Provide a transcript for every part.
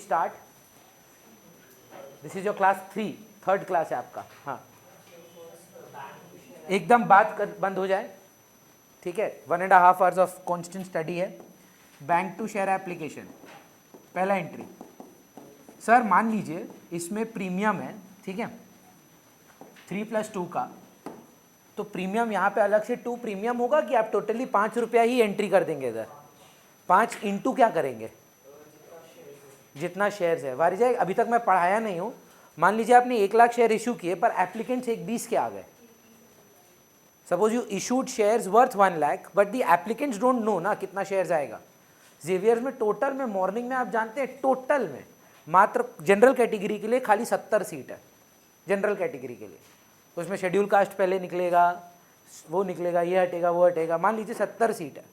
Start. This is your class 3, third class है आपका. हाँ, एकदम बात बंद हो जाए, ठीक है. 1.5 आवर्स ऑफ कॉन्स्टेंट स्टडी है. बैंक टू शेयर एप्लीकेशन, पहला एंट्री. सर मान लीजिए इसमें प्रीमियम है, ठीक है, 3+2 का. तो प्रीमियम यहाँ पे अलग से 2 प्रीमियम होगा कि आप टोटली 5 रुपया ही एंट्री कर देंगे इधर. 5 इंटू क्या करेंगे, जितना शेयर्स है. वारी जाए, अभी तक मैं पढ़ाया नहीं हूँ. मान लीजिए आपने 1 लाख शेयर इशू किए पर एप्लीकेंट्स 120 के आ गए. Suppose you issued shares worth 1 lakh but the applicants don't know ना कितना शेयर्स आएगा. जेवियर्स में टोटल में मॉर्निंग में आप जानते हैं टोटल में मात्र जनरल कैटेगरी के लिए खाली 70 सीट है. जनरल कैटेगरी के लिए उसमें शेड्यूल कास्ट पहले निकलेगा, वो निकलेगा, ये हटेगा, वो हटेगा. मान लीजिए 70 सीट है.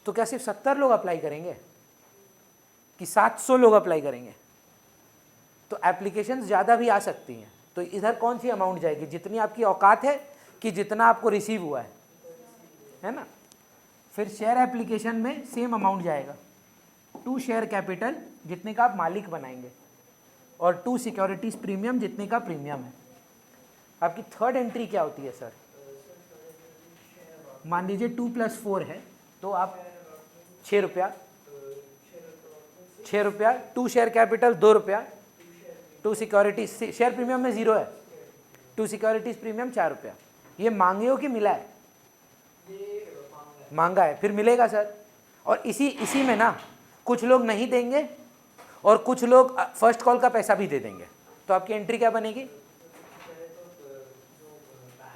तो क्या सिर्फ 70 लोग अप्लाई करेंगे कि 700 लोग अप्लाई करेंगे? तो एप्लीकेशंस ज़्यादा भी आ सकती हैं. तो इधर कौन सी अमाउंट जाएगी, जितनी आपकी औकात है कि जितना आपको रिसीव हुआ है ना. फिर शेयर एप्लीकेशन में सेम अमाउंट जाएगा. 2 शेयर कैपिटल जितने का आप मालिक बनाएंगे और 2 सिक्योरिटीज प्रीमियम जितने का प्रीमियम है. आपकी थर्ड एंट्री क्या होती है सर? मान लीजिए 2+4 है तो आप 6 रुपया, 6 रुपया, 2 शेयर कैपिटल 2 रुपया, 2 सिक्योरिटीज शेयर प्रीमियम में 0 है, 2 सिक्योरिटीज प्रीमियम 4 रुपया. ये मांगे हो कि मिला है? मांगा है, फिर मिलेगा सर. और इसी में ना कुछ लोग नहीं देंगे और कुछ लोग फर्स्ट कॉल का पैसा भी दे देंगे. तो आपकी एंट्री क्या बनेगी?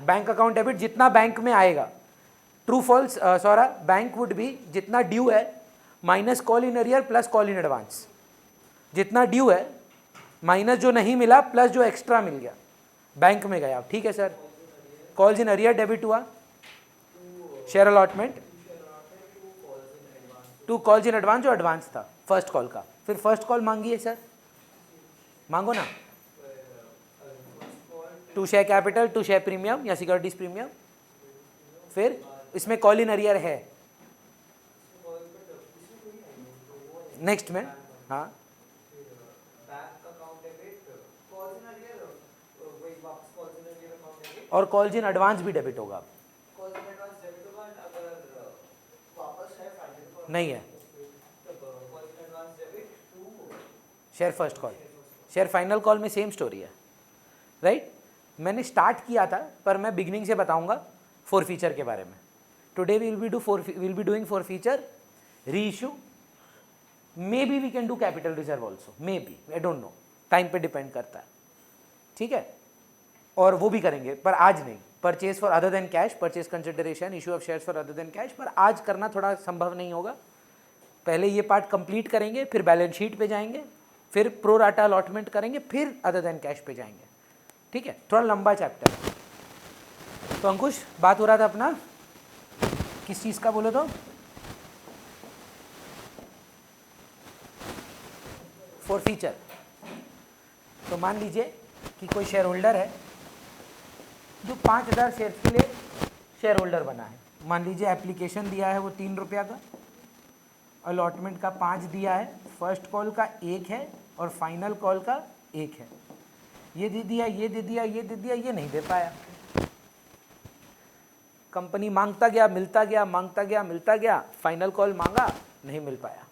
बैंक अकाउंट डेबिट, जितना बैंक में आएगा. ट्रू फॉल्स सॉरा, बैंक वुड भी जितना ड्यू है minus call in arrear plus call in advance. जितना ड्यू है माइनस जो नहीं मिला प्लस जो एक्स्ट्रा मिल गया बैंक में गया. ठीक है sir. Calls in arrear debit हुआ. Share allotment 2 calls in advance जो एडवांस था फर्स्ट कॉल का. फिर फर्स्ट कॉल मांगिए सर, मांगो ना. 2 शेयर कैपिटल, 2 शेयर प्रीमियम या सिक्योरिटीज प्रीमियम. फिर इसमें कॉल इन अरियर है नेक्स्ट में. हाँ, और कॉल्स इन एडवांस भी डेबिट होगा. नहीं है share first call. Share final call में सेम स्टोरी है, राइट. मैंने स्टार्ट किया था पर मैं बिगनिंग से बताऊंगा फोर फीचर के बारे में. Today will be doing forfeiture, reissue, maybe we can do capital reserve also, maybe, I don't know, time पे डिपेंड करता है. ठीक है, और वो भी करेंगे पर आज नहीं. Purchase for other than cash, purchase consideration, issue of shares for other than cash, पर आज करना थोड़ा संभव नहीं होगा. पहले ये पार्ट कंप्लीट करेंगे, फिर बैलेंस शीट पे जाएंगे, फिर प्रो राटा अलॉटमेंट करेंगे, फिर अदर देन कैश पे जाएंगे. ठीक है, थोड़ा लंबा चैप्टर है. तो अंकुश, बात हो रहा था अपना किस चीज़ का, बोलो तो. Four feature. तो मान लीजिए कि कोई शेयर होल्डर है जो 5000 शेयर के लिए शेयर होल्डर बना है. मान लीजिए एप्लीकेशन दिया है वो 3 रुपया का, अलॉटमेंट का 5 दिया है, फर्स्ट कॉल का 1 है और फाइनल कॉल का 1 है. ये दे दिया, ये दे दिया, ये दे दिया, ये नहीं दे पाया. कंपनी मांगता गया, मिलता गया, मांगता गया, मिलता गया, फाइनल कॉल मांगा, नहीं मिल पाया.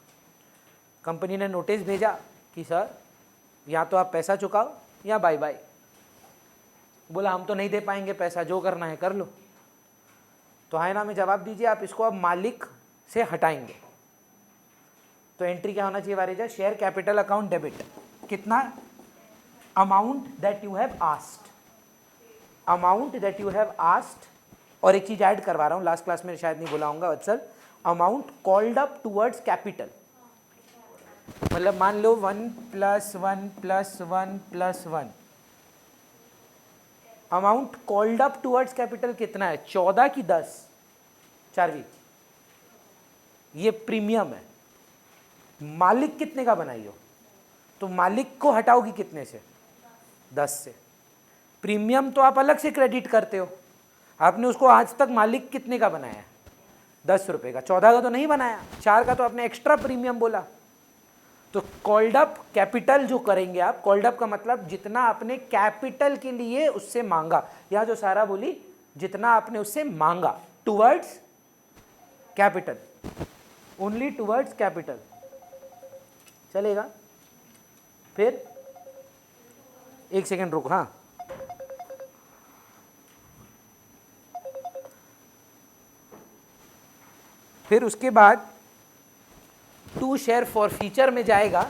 कंपनी ने नोटिस भेजा कि सर या तो आप पैसा चुकाओ या बाय बाय. बोला हम तो नहीं दे पाएंगे पैसा, जो करना है कर लो. तो हायना में जवाब दीजिए, आप इसको अब मालिक से हटाएंगे. तो एंट्री क्या होना चाहिए Varija? Share capital account debit. कितना? Amount that you have asked, amount that you have asked. और एक चीज ऐड करवा रहा हूं, लास्ट क्लास में शायद नहीं बोला हूंगा Vatsal, amount called up towards capital. मतलब मान लो 1 + 1 + 1 + 1, amount called up towards capital कितना है? 14 की 10, 4वीं. ये प्रीमियम है. मालिक कितने का बनाई हो? तो मालिक को हटाओगी कितने से? 10 से. प्रीमियम तो आप अलग से क्रेडिट करते हो. आपने उसको आज तक मालिक कितने का बनाया है? 10 रुपये का. 14 का तो नहीं बनाया, 4 का तो आपने एक्स्ट्रा प्रीमियम बोला. तो कॉल्ड अप कैपिटल जो करेंगे आप, कॉल्ड अप का मतलब जितना आपने कैपिटल के लिए उससे मांगा, या जो सारा बोली जितना आपने उससे मांगा towards capital, only towards capital, चलेगा। फिर एक सेकेंड रुक, हाँ फिर उसके बाद टू शेयर फॉर फीचर में जाएगा,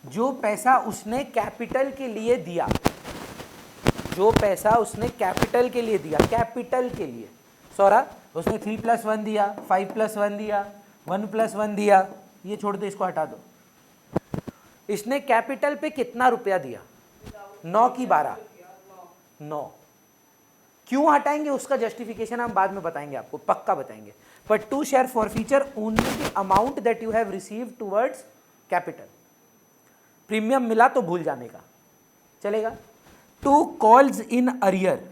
जो पैसा उसने कैपिटल के लिए दिया, जो पैसा उसने कैपिटल के लिए दिया, कैपिटल के लिए, सौरा उसने 3+1 दिया, 5+1 दिया, 1+1 दिया, ये छोड़ दो, इसको हटा दो। इसने कैपिटल पे कितना रुपया दिया? 9 की 12, 9। क्यों हटाएंगे उसका जस्टिफिकेशन हम बाद में बताएंगे, आपको पक्का बताएंगे। पर to share forfeiture only the amount that you have received towards capital. Premium मिला तो भूल जाने का, चलेगा। टू कॉल्स इन अरियर,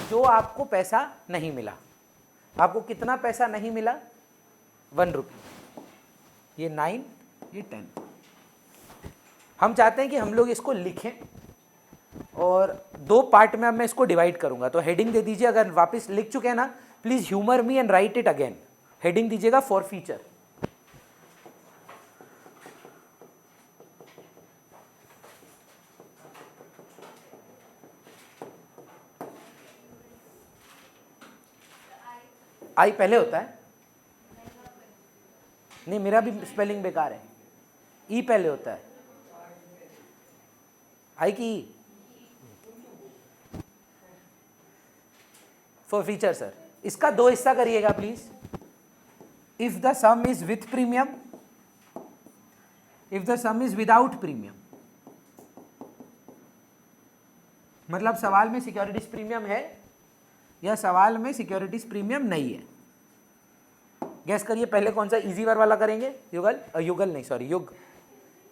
जो आपको पैसा नहीं मिला, आपको कितना पैसा नहीं मिला? 1 रुपये। ये 9, ये 10। हम चाहते हैं कि हम लोग इसको लिखें, और 2 पार्ट में अब मैं इसको डिवाइड करूंगा। तो हेडिंग दे दीजिए, अगर वापस लिख चुके हैं ना, please humour me and right it again. Heading दीजिएगा फॉर फीचर। आई पहले होता है? नहीं, मेरा भी स्पेलिंग बेकार है। ई पहले होता है, आई की ई। फॉर फीचर सर, इसका 2 हिस्सा करिएगा please. If the sum is with premium, if the sum is without premium, मतलब सवाल में सिक्योरिटीज प्रीमियम है या सवाल में सिक्योरिटीज प्रीमियम नहीं है। गैस करिए, पहले कौन सा इजी वाला करेंगे? युगल, युगल नहीं सॉरी, युग,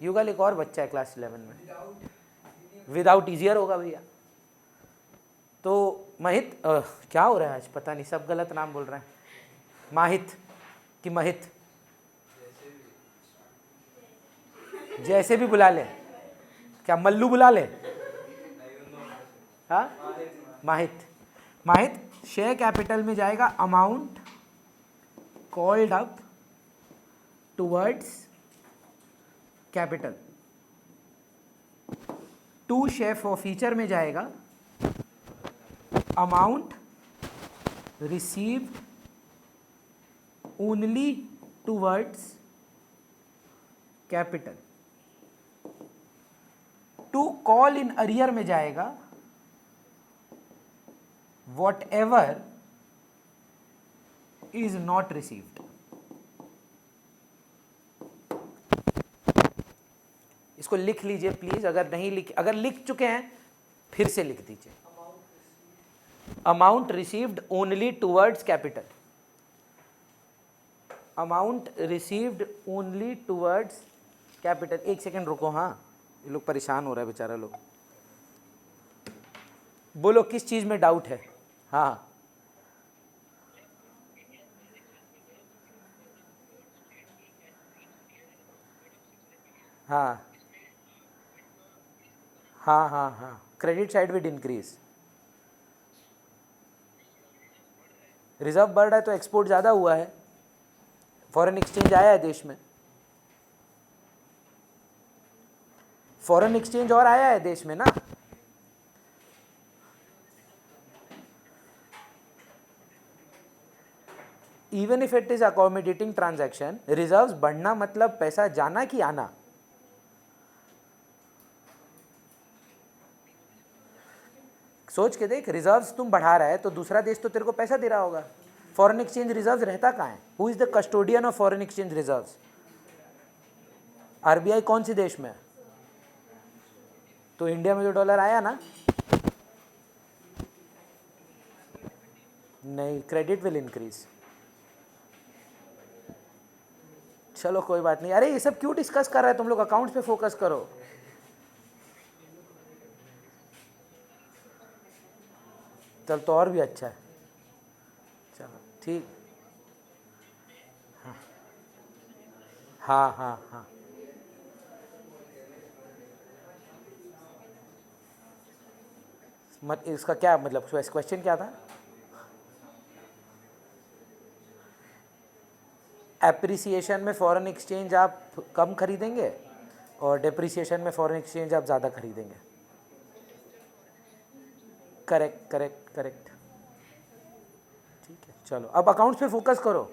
युगल एक और बच्चा है क्लास 11 में। विदाउट इजियर होगा भैया। तो महित, क्या हो रहा है आज, पता नहीं, सब गलत नाम बोल रहे हैं। माहित कि महित, जैसे भी बुला ले। क्या मल्लू बुला ले? हाँ, माहित। माहित शेयर कैपिटल में जाएगा amount called up towards capital. To share forfeiture में जाएगा amount received only towards capital. To call in arrear में जाएगा whatever is not received. इसको लिख लीजिए प्लीज, अगर नहीं लिख, अगर लिख चुके हैं फिर से लिख दीजिए। Amount received only towards capital, amount received only towards capital. एक सेकेंड रुको, हाँ ये लोग परेशान हो रहा है बेचारा लोग। बोलो किस चीज में डाउट है? हाँ, हाँ हाँ हाँ हाँ, क्रेडिट साइड विड इंक्रीज। रिजर्व बढ़ रहा है तो एक्सपोर्ट ज़्यादा हुआ है, फॉरेन एक्सचेंज आया है देश में, फॉरेन एक्सचेंज और आया है देश में ना। Even if it is accommodating transaction, reserves बढ़ना मतलब पैसा जाना कि आना? सोच के देख, रिजर्व्स तुम बढ़ा रहा है तो दूसरा देश तो तेरे को पैसा दे रहा होगा। फॉरेन एक्सचेंज रिजर्व्स रहता कहाँ है? Who is the custodian of foreign exchange reserves? RBI कौन सी देश में है? तो इंडिया में जो डॉलर आया ना, नहीं, क्रेडिट विल इंक्रीज। चलो कोई बात नहीं। अरे ये सब क्यों डिस्कस कर रहे हैं तुम लोग? अकाउंट्स पे फोकस करो। चल तो और भी अच्छा है। चलो ठीक, हाँ हाँ हाँ, मत इसका क्या मतलब, क्वेश्चन क्या था? एप्रिसिएशन में फॉरेन एक्सचेंज आप कम खरीदेंगे और डेप्रिसिएशन में फॉरेन एक्सचेंज आप ज़्यादा खरीदेंगे। Correct correct correct. ठीक है, चलो अब अकाउंट्स पे फोकस करो।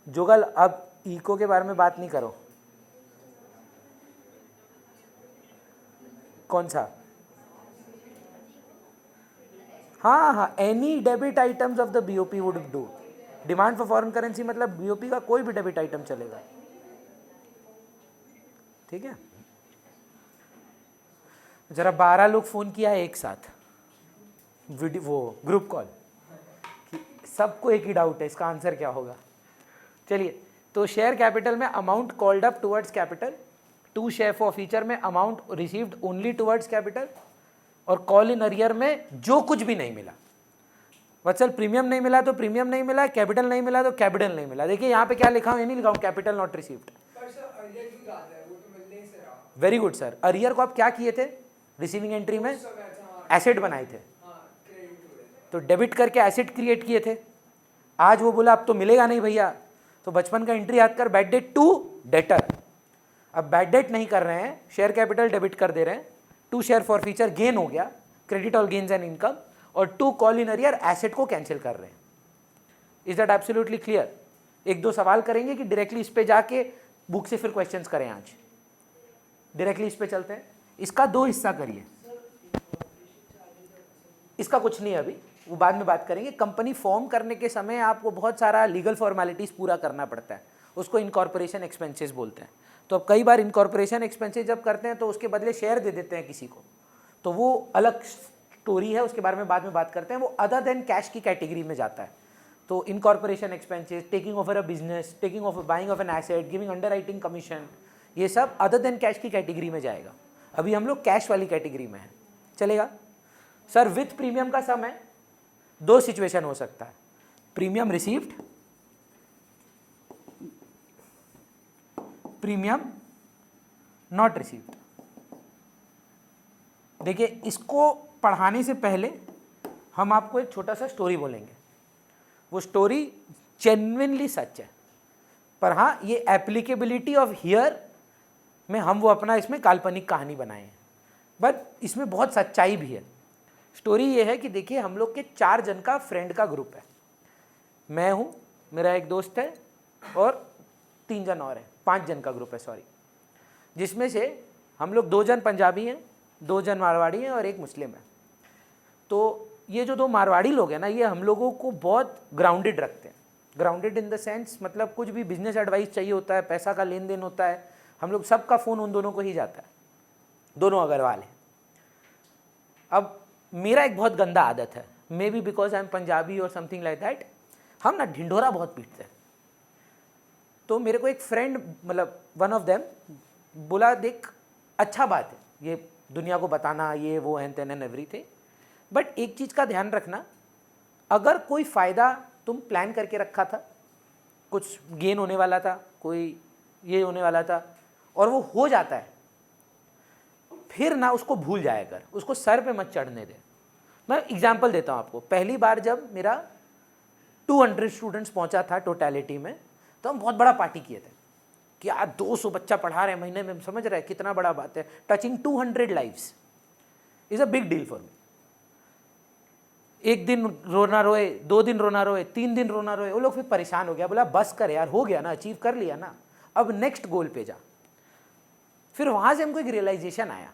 जुगल अब इको के बारे में बात नहीं करो। कौन सा? हाँ हाँ, any debit items of the BOP would do. Demand for foreign currency मतलब बीओपी का कोई भी डेबिट आइटम चलेगा। ठीक है, जरा 12 लोग फोन किया है एक साथ, वीडियो वो ग्रुप कॉल, सबको एक ही डाउट है इसका आंसर क्या होगा। चलिए, तो शेयर कैपिटल में amount called up towards capital, to share forfeiture में amount received only towards capital, और कॉल इन अरियर में जो कुछ भी नहीं मिला। वत्सल प्रीमियम नहीं मिला तो प्रीमियम नहीं मिला, कैपिटल नहीं मिला तो कैपिटल नहीं मिला। देखिए यहाँ पे क्या लिखा हूँ, ये नहीं लिखा हूँ capital not received. Very good sir, arrear को आप क्या किए थे रिसीविंग एंट्री में? एसेट बनाए थे, तो डेबिट करके एसेट क्रिएट किए थे। आज वो बोला अब तो मिलेगा नहीं भैया, तो बचपन का एंट्री याद कर, बैड डेट टू डेटर। अब बैड डेट नहीं कर रहे हैं, शेयर कैपिटल डेबिट कर दे रहे हैं, to share forfeiture gain हो गया, credit all gains and income, और to call in arrear asset को कैंसिल कर रहे हैं। Is that absolutely clear? एक दो सवाल करेंगे कि डायरेक्टली इस पे जाके बुक से फिर क्वेश्चंस करें? आज डायरेक्टली इस पे चलते हैं। इसका दो हिस्सा करिए, इसका कुछ नहीं है अभी, वो बाद में बात करेंगे। कंपनी फॉर्म करने के समय आपको बहुत सारा लीगल फॉर्मेलिटीज पूरा करना पड़ता है, उसको इनकॉर्पोरेशन एक्सपेंसेस बोलते हैं। तो अब कई बार इनकॉर्पोरेशन एक्सपेंसेस जब करते हैं तो उसके बदले शेयर दे देते हैं किसी को, तो वो अलग स्टोरी है, उसके बारे में बाद में बात करते हैं। वो अदर देन कैश की कैटेगरी में जाता है। तो incorporation expenses, taking over a business, taking over buying of an asset, giving under writing commission, ये सब अदर देन कैश की कैटेगरी में जाएगा। अभी हम लोग कैश वाली कैटेगरी में हैं, चलेगा? सर विथ प्रीमियम का सम है, दो सिचुएशन हो सकता है, premium received, premium not received. देखिए, इसको पढ़ाने से पहले हम आपको एक छोटा सा स्टोरी बोलेंगे। वो स्टोरी जेन्युइनली सच है, पर हाँ ये एप्लीकेबिलिटी ऑफ हियर में हम वो अपना इसमें काल्पनिक कहानी बनाए हैं, बट इसमें बहुत सच्चाई भी है। स्टोरी ये है कि देखिए, हम लोग के 4 जन का फ्रेंड का ग्रुप है। मैं हूँ, मेरा एक दोस्त है और 3 जन और हैं, 5 जन का ग्रुप है सॉरी, जिसमें से हम लोग 2 जन पंजाबी हैं, 2 जन मारवाड़ी हैं और 1 मुस्लिम है। तो ये जो 2 मारवाड़ी लोग हैं ना, ये हम लोगों को बहुत ग्राउंडेड रखते हैं। ग्राउंडेड इन द सेंस मतलब कुछ भी बिजनेस एडवाइस चाहिए होता है, पैसा का लेन देन होता है, हम लोग सबका फ़ोन उन दोनों को ही जाता है। दोनों अग्रवाल हैं। अब मेरा एक बहुत गंदा आदत है, may be because I am Punjabi और समथिंग लाइक दैट, हम ना ढिंढोरा बहुत पीटते हैं। तो मेरे को एक फ्रेंड, मतलब वन ऑफ देम बोला, देख अच्छा बात है ये दुनिया को बताना, ये वो एंड तेन एंड एवरीथिंग, बट एक चीज़ का ध्यान रखना, अगर कोई फ़ायदा तुम प्लान करके रखा था, कुछ गेन होने वाला था, कोई ये होने वाला था, और वो हो जाता है, फिर ना उसको भूल जाया कर, उसको सर पे मत चढ़ने दे। मैं एग्जांपल देता हूँ आपको। पहली बार जब मेरा 200 स्टूडेंट्स पहुँचा था टोटलिटी में, तो हम बहुत बड़ा पार्टी किए थे कि यार 200 बच्चा पढ़ा रहे हैं महीने में, समझ रहे हैं कितना बड़ा बात है। Touching 200 lives is a big deal for me. एक दिन रोना रोए, 2 दिन रोना रोए, 3 दिन रोना रोए, वो लोग फिर परेशान हो गया, बोला बस कर यार, हो गया ना, अचीव कर लिया ना, अब नेक्स्ट गोल पे जा। फिर वहाँ से हमको एक रियलाइजेशन आया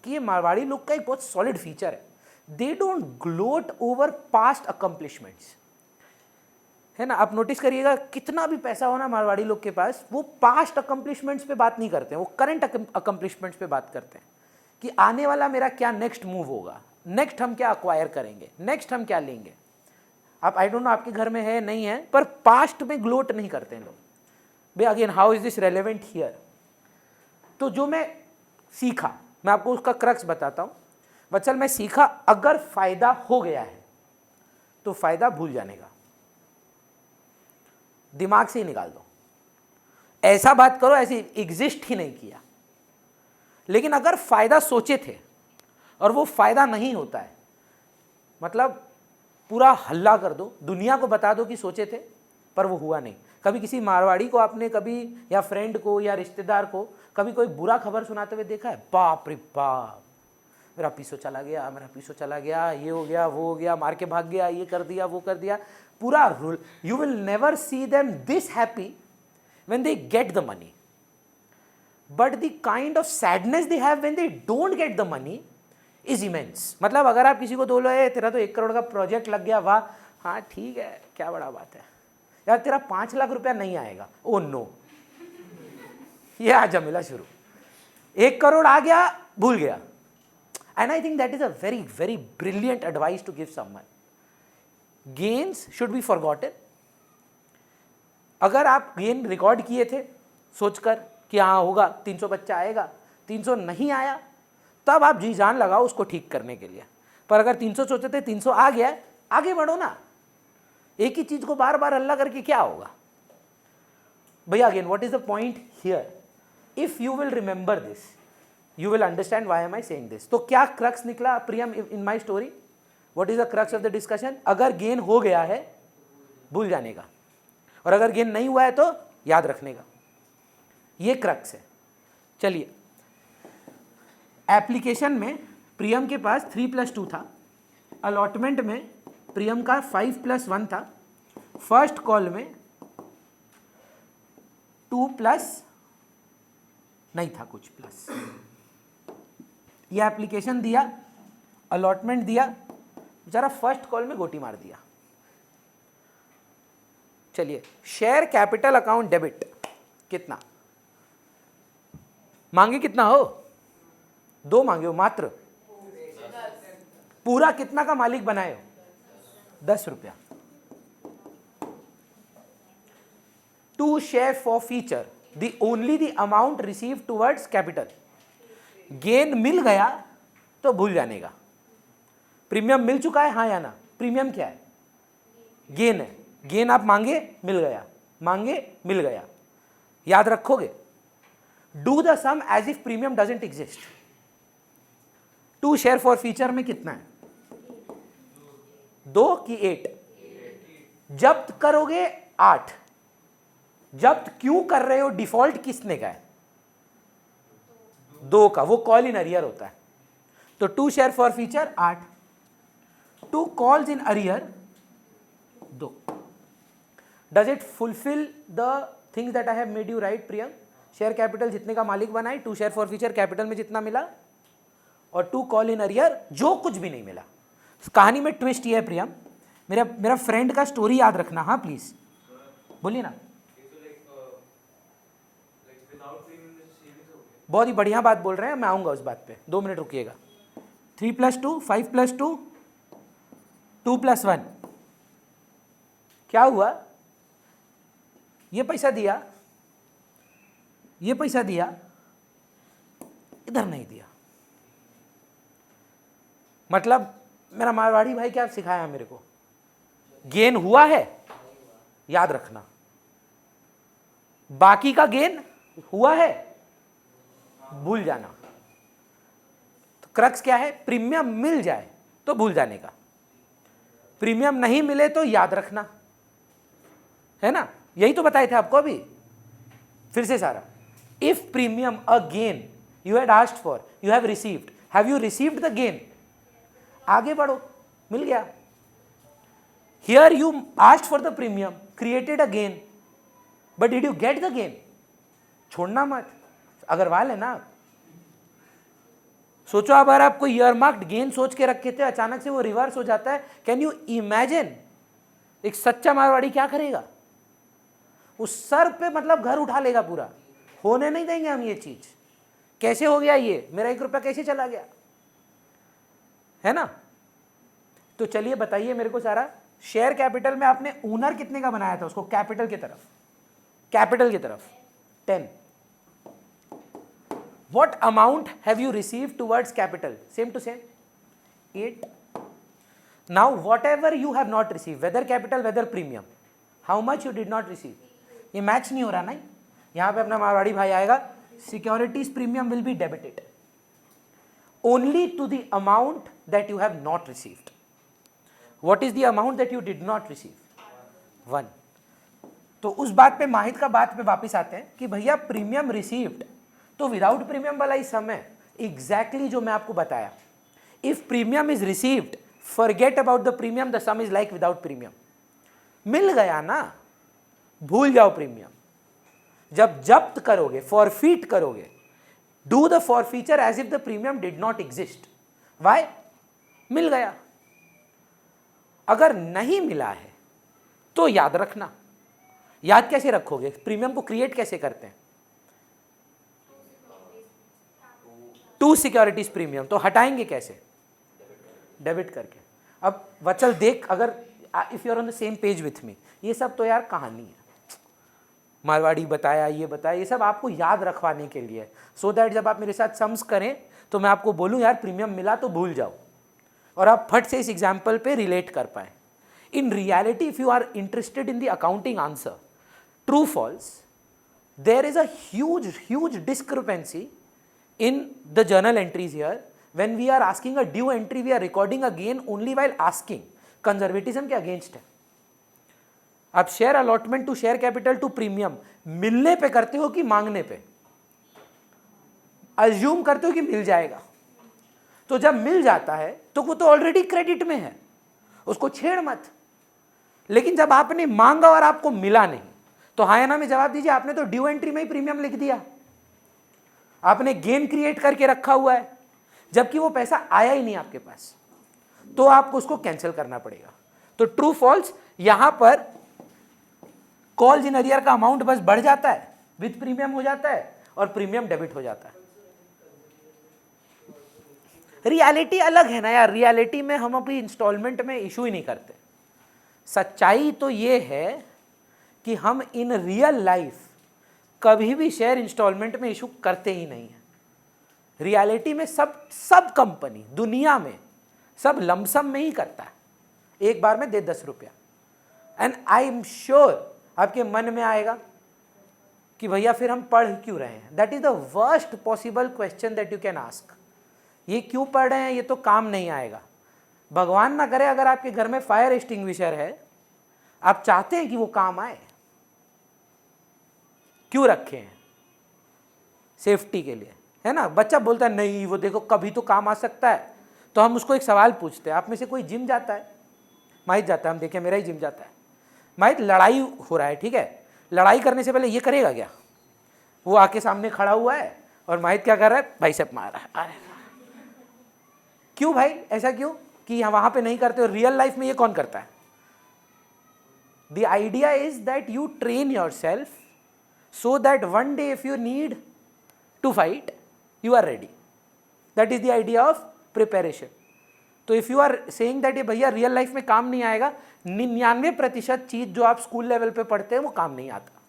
कि ये मारवाड़ी लोग का एक बहुत सॉलिड फीचर है, they don't gloat over past accomplishments, है ना। आप नोटिस करिएगा, कितना भी पैसा हो ना मारवाड़ी लोग के पास, वो पास्ट अकम्पलिशमेंट्स पे बात नहीं करते हैं, वो करंट अकम्पलिशमेंट्स पे बात करते हैं कि आने वाला मेरा क्या नेक्स्ट मूव होगा, नेक्स्ट हम क्या अक्वायर करेंगे, नेक्स्ट हम क्या लेंगे। आप आई डोंट नो आपके घर में है नहीं है, पर पास्ट में ग्लोट नहीं करते हैं लोग। भाई again, how is this relevant here? तो जो मैं सीखा, मैं आपको उसका क्रक्स बताता हूँ। वत्सल, मैं सीखा अगर फायदा हो गया है तो फायदा भूल जाने का, दिमाग से ही निकाल दो। ऐसा बात करो ऐसे एग्जिस्ट ही नहीं किया। लेकिन अगर फायदा सोचे थे और वो फायदा नहीं होता है, मतलब पूरा हल्ला कर दो, दुनिया को बता दो कि सोचे थे पर वो हुआ नहीं। कभी किसी मारवाड़ी को आपने कभी, या फ्रेंड को या रिश्तेदार को कभी कोई बुरा खबर सुनाते हुए देखा है? बाप रे बाप, मेरा पीसो चला गया, मेरा पीसो चला गया, ये हो गया, वो हो गया, मार के भाग गया, ये कर दिया, वो कर दिया, पूरा rule. You will never see them this happy when they get the money, but the kind of sadness they have when they don't get the money is immense। मतलब अगर आप किसी को बोलो है तेरा तो 1 करोड़ का प्रोजेक्ट लग गया, वाह, हाँ ठीक है, क्या बड़ा बात है यार, तेरा 5 लाख रुपया नहीं आएगा, ओ नो, ये आ जमेला शुरू। 1 करोड़ आ गया, भूल गया। And I think that is a very very brilliant advice to give someone. Gains should be forgotten. अगर आप गेन रिकॉर्ड किए थे सोचकर कि हाँ होगा 300 बच्चा आएगा, 300 नहीं आया, तब आप जी जान लगाओ उसको ठीक करने के लिए। पर अगर 300 सोचे थे, 300 आ गया, आगे बढ़ो ना। एक ही चीज को बार बार हल्ला करके क्या होगा भैया? Again what is the point here? If you will remember this, you will understand why am I saying this. तो क्या क्रक्स निकला Priyam in my story? What is the crux of the discussion? अगर गेन हो गया है भूल जाने का, और अगर गेन नहीं हुआ है तो याद रखने का। ये क्रक्स है। चलिए, एप्लीकेशन में प्रियम के पास 3+2 था, अलॉटमेंट में प्रियम का 5+1 था, फर्स्ट कॉल में 2+ नहीं था, कुछ प्लस। ये एप्लीकेशन दिया, अलॉटमेंट दिया, बेचारा फर्स्ट कॉल में गोटी मार दिया। चलिए, शेयर कैपिटल अकाउंट डेबिट कितना मांगे? कितना हो? 2 मांगे हो मात्र। पूरा कितना का मालिक बनाए हो? 10 रुपया। 2 share forfeiture, the only the amount receive towards capital. Gain मिल गया तो भूल जाने का। प्रीमियम मिल चुका है, हाँ या ना? प्रीमियम क्या है? गेन है। गेन आप मांगे, मिल गया, मांगे, मिल गया, याद रखोगे? Do the sum as if premium doesn't exist. 2 share forfeiture में कितना है? 2 की 8। जब्त करोगे 8। जब्त क्यों कर रहे हो? डिफॉल्ट किसने का है? 2 का, वो कॉल इन अरियर होता है। तो 2 share for feature 8, 2 calls in arrear 2। Does it fulfil the things that I have made you right Priyam? Share capital जितने का मालिक बनाए, 2 शेयर फॉर फीचर कैपिटल में जितना मिला, और 2 कॉल इन अरियर जो कुछ भी नहीं मिला। कहानी में ट्विस्ट ये है प्रियम, मेरा फ्रेंड का स्टोरी याद रखना, हाँ प्लीज बोलिए ना। बहुत ही बढ़िया बात बोल रहे हैं, मैं आऊंगा उस बात पे, 2 मिनट रुकिएगा। 3+2, 5+2, 2+1 क्या हुआ? ये पैसा दिया, ये पैसा दिया, इधर नहीं दिया। मतलब मेरा मारवाड़ी भाई क्या सिखाया मेरे को? गेन हुआ है, याद रखना। बाकी का गेन हुआ है, भूल जाना। तो क्रक्स क्या है? प्रीमियम मिल जाए तो भूल जाने का, प्रीमियम नहीं मिले तो याद रखना, है ना? यही तो बताए थे आपको अभी। फिर से सारा, if premium a gain you had asked for, you have received, have you received the gain? आगे बढ़ो, मिल गया। Here you asked for the premium, created a gain, but did you get the gain? छोड़ना मत, अग्रवाल है ना। सोचो अगर आप कोई ईयरमार्क्ड गेन सोच के रखे थे, अचानक से वो रिवर्स हो जाता है, कैन यू इमेजिन एक सच्चा मारवाड़ी क्या करेगा? उस सर पे मतलब घर उठा लेगा पूरा। होने नहीं देंगे हम ये चीज। कैसे हो गया ये? मेरा 1 रुपया कैसे चला गया, है ना? तो चलिए बताइए मेरे को सारा, शेयर कैपिटल में आपने ओनर कितने का बनाया था उसको? कैपिटल की तरफ, कैपिटल की तरफ 10। What amount have you received towards capital? Same to same, 8. Now whatever you have not received, whether capital whether premium, how much you did not receive, ये मैच नहीं हो रहा ना? यहां पे अपना मारवाड़ी भाई आएगा, securities premium will be debited only to the amount that you have not received. What is the amount that you did not receive? 1. तो उस बात पे माहित का बात पे वापस आते हैं कि भैया प्रीमियम रिसीव्ड, तो विदाउट प्रीमियम वाला ही सम है एग्जैक्टली जो मैं आपको बताया. If premium is received, forget about the premium, the sum is like without premium. मिल गया ना, भूल जाओ प्रीमियम. जब जब्त करोगे, फॉरफीट करोगे, do the forfeiture as if the premium did not exist. Why? मिल गया. अगर नहीं मिला है तो याद रखना. याद कैसे रखोगे? प्रीमियम को क्रिएट कैसे करते हैं? To securities premium. तो हटाएंगे कैसे? डेबिट करके. अब वचल देख, अगर if you are on the same page with me, ये सब तो यार कहानी है, मारवाड़ी बताया, ये बताया, ये सब आपको याद रखवाने के लिए, सो दैट जब आप मेरे साथ सम्स करें तो मैं आपको बोलूं यार प्रीमियम मिला तो भूल जाओ, और आप फट से इस एग्जाम्पल पे रिलेट कर पाए. In reality if you are interested in the accounting answer, true false, there is a huge discrepancy in the journal entries here. When we are asking a due entry, we are recording again only while asking. Conservatism के against है. आप share allotment to share capital to premium मिलने पे करते हो कि मांगने पे? अज्यूम करते हो कि मिल जाएगा. तो जब मिल जाता है तो वो तो ऑलरेडी क्रेडिट में है, उसको छेड़ मत. लेकिन जब आपने मांगा और आपको मिला नहीं, तो हाँ या ना में जवाब दीजिए. आपने तो ड्यू एंट्री में ही प्रीमियम लिख दिया, आपने गेन क्रिएट करके रखा हुआ है, जबकि वो पैसा आया ही नहीं आपके पास, तो आपको उसको कैंसिल करना पड़ेगा. तो ट्रू फॉल्स, यहां पर कॉल्स इन अरियर का अमाउंट बस बढ़ जाता है, विद प्रीमियम हो जाता है और प्रीमियम डेबिट हो जाता है. रियलिटी अलग है ना यार. रियलिटी में हम अभी इंस्टॉलमेंट में इशू ही नहीं करते. सच्चाई तो ये है कि हम इन रियल लाइफ कभी भी शेयर इंस्टॉलमेंट में इशू करते ही नहीं है. रियलिटी में सब कंपनी दुनिया में सब लमसम में ही करता है, एक बार में दे 10 रुपया. एंड आई एम श्योर आपके मन में आएगा कि भैया फिर हम पढ़ क्यों रहे हैं. That is the worst possible question that you can ask. ये क्यों पढ़ रहे हैं, ये तो काम नहीं आएगा. भगवान ना करे अगर आपके घर में फायर एक्सटिंग्विशर है, आप चाहते हैं कि वो काम आए, क्यों रखे हैं? सेफ्टी के लिए, है ना. बच्चा बोलता है नहीं वो देखो कभी तो काम आ सकता है, तो हम उसको एक सवाल पूछते हैं. आप में से कोई जिम जाता है? माहित जाता है. हम देखें मेरा ही जिम जाता है. माहित लड़ाई हो रहा है, ठीक है, लड़ाई करने से पहले ये करेगा क्या? वो आके सामने खड़ा हुआ है और माहित क्या कर रहा है? भाई से मार रहा है. अरे क्यों भाई, ऐसा क्यों कि यहाँ वहां पे नहीं करते हो? रियल लाइफ में ये कौन करता है? The idea is that you train your self so that one day if you need to fight you are ready. That is the idea of preparation. तो if you are saying that ये भैया real life में काम नहीं आएगा, 99% चीज जो आप स्कूल लेवल पे पढ़ते हैं वो काम नहीं आता.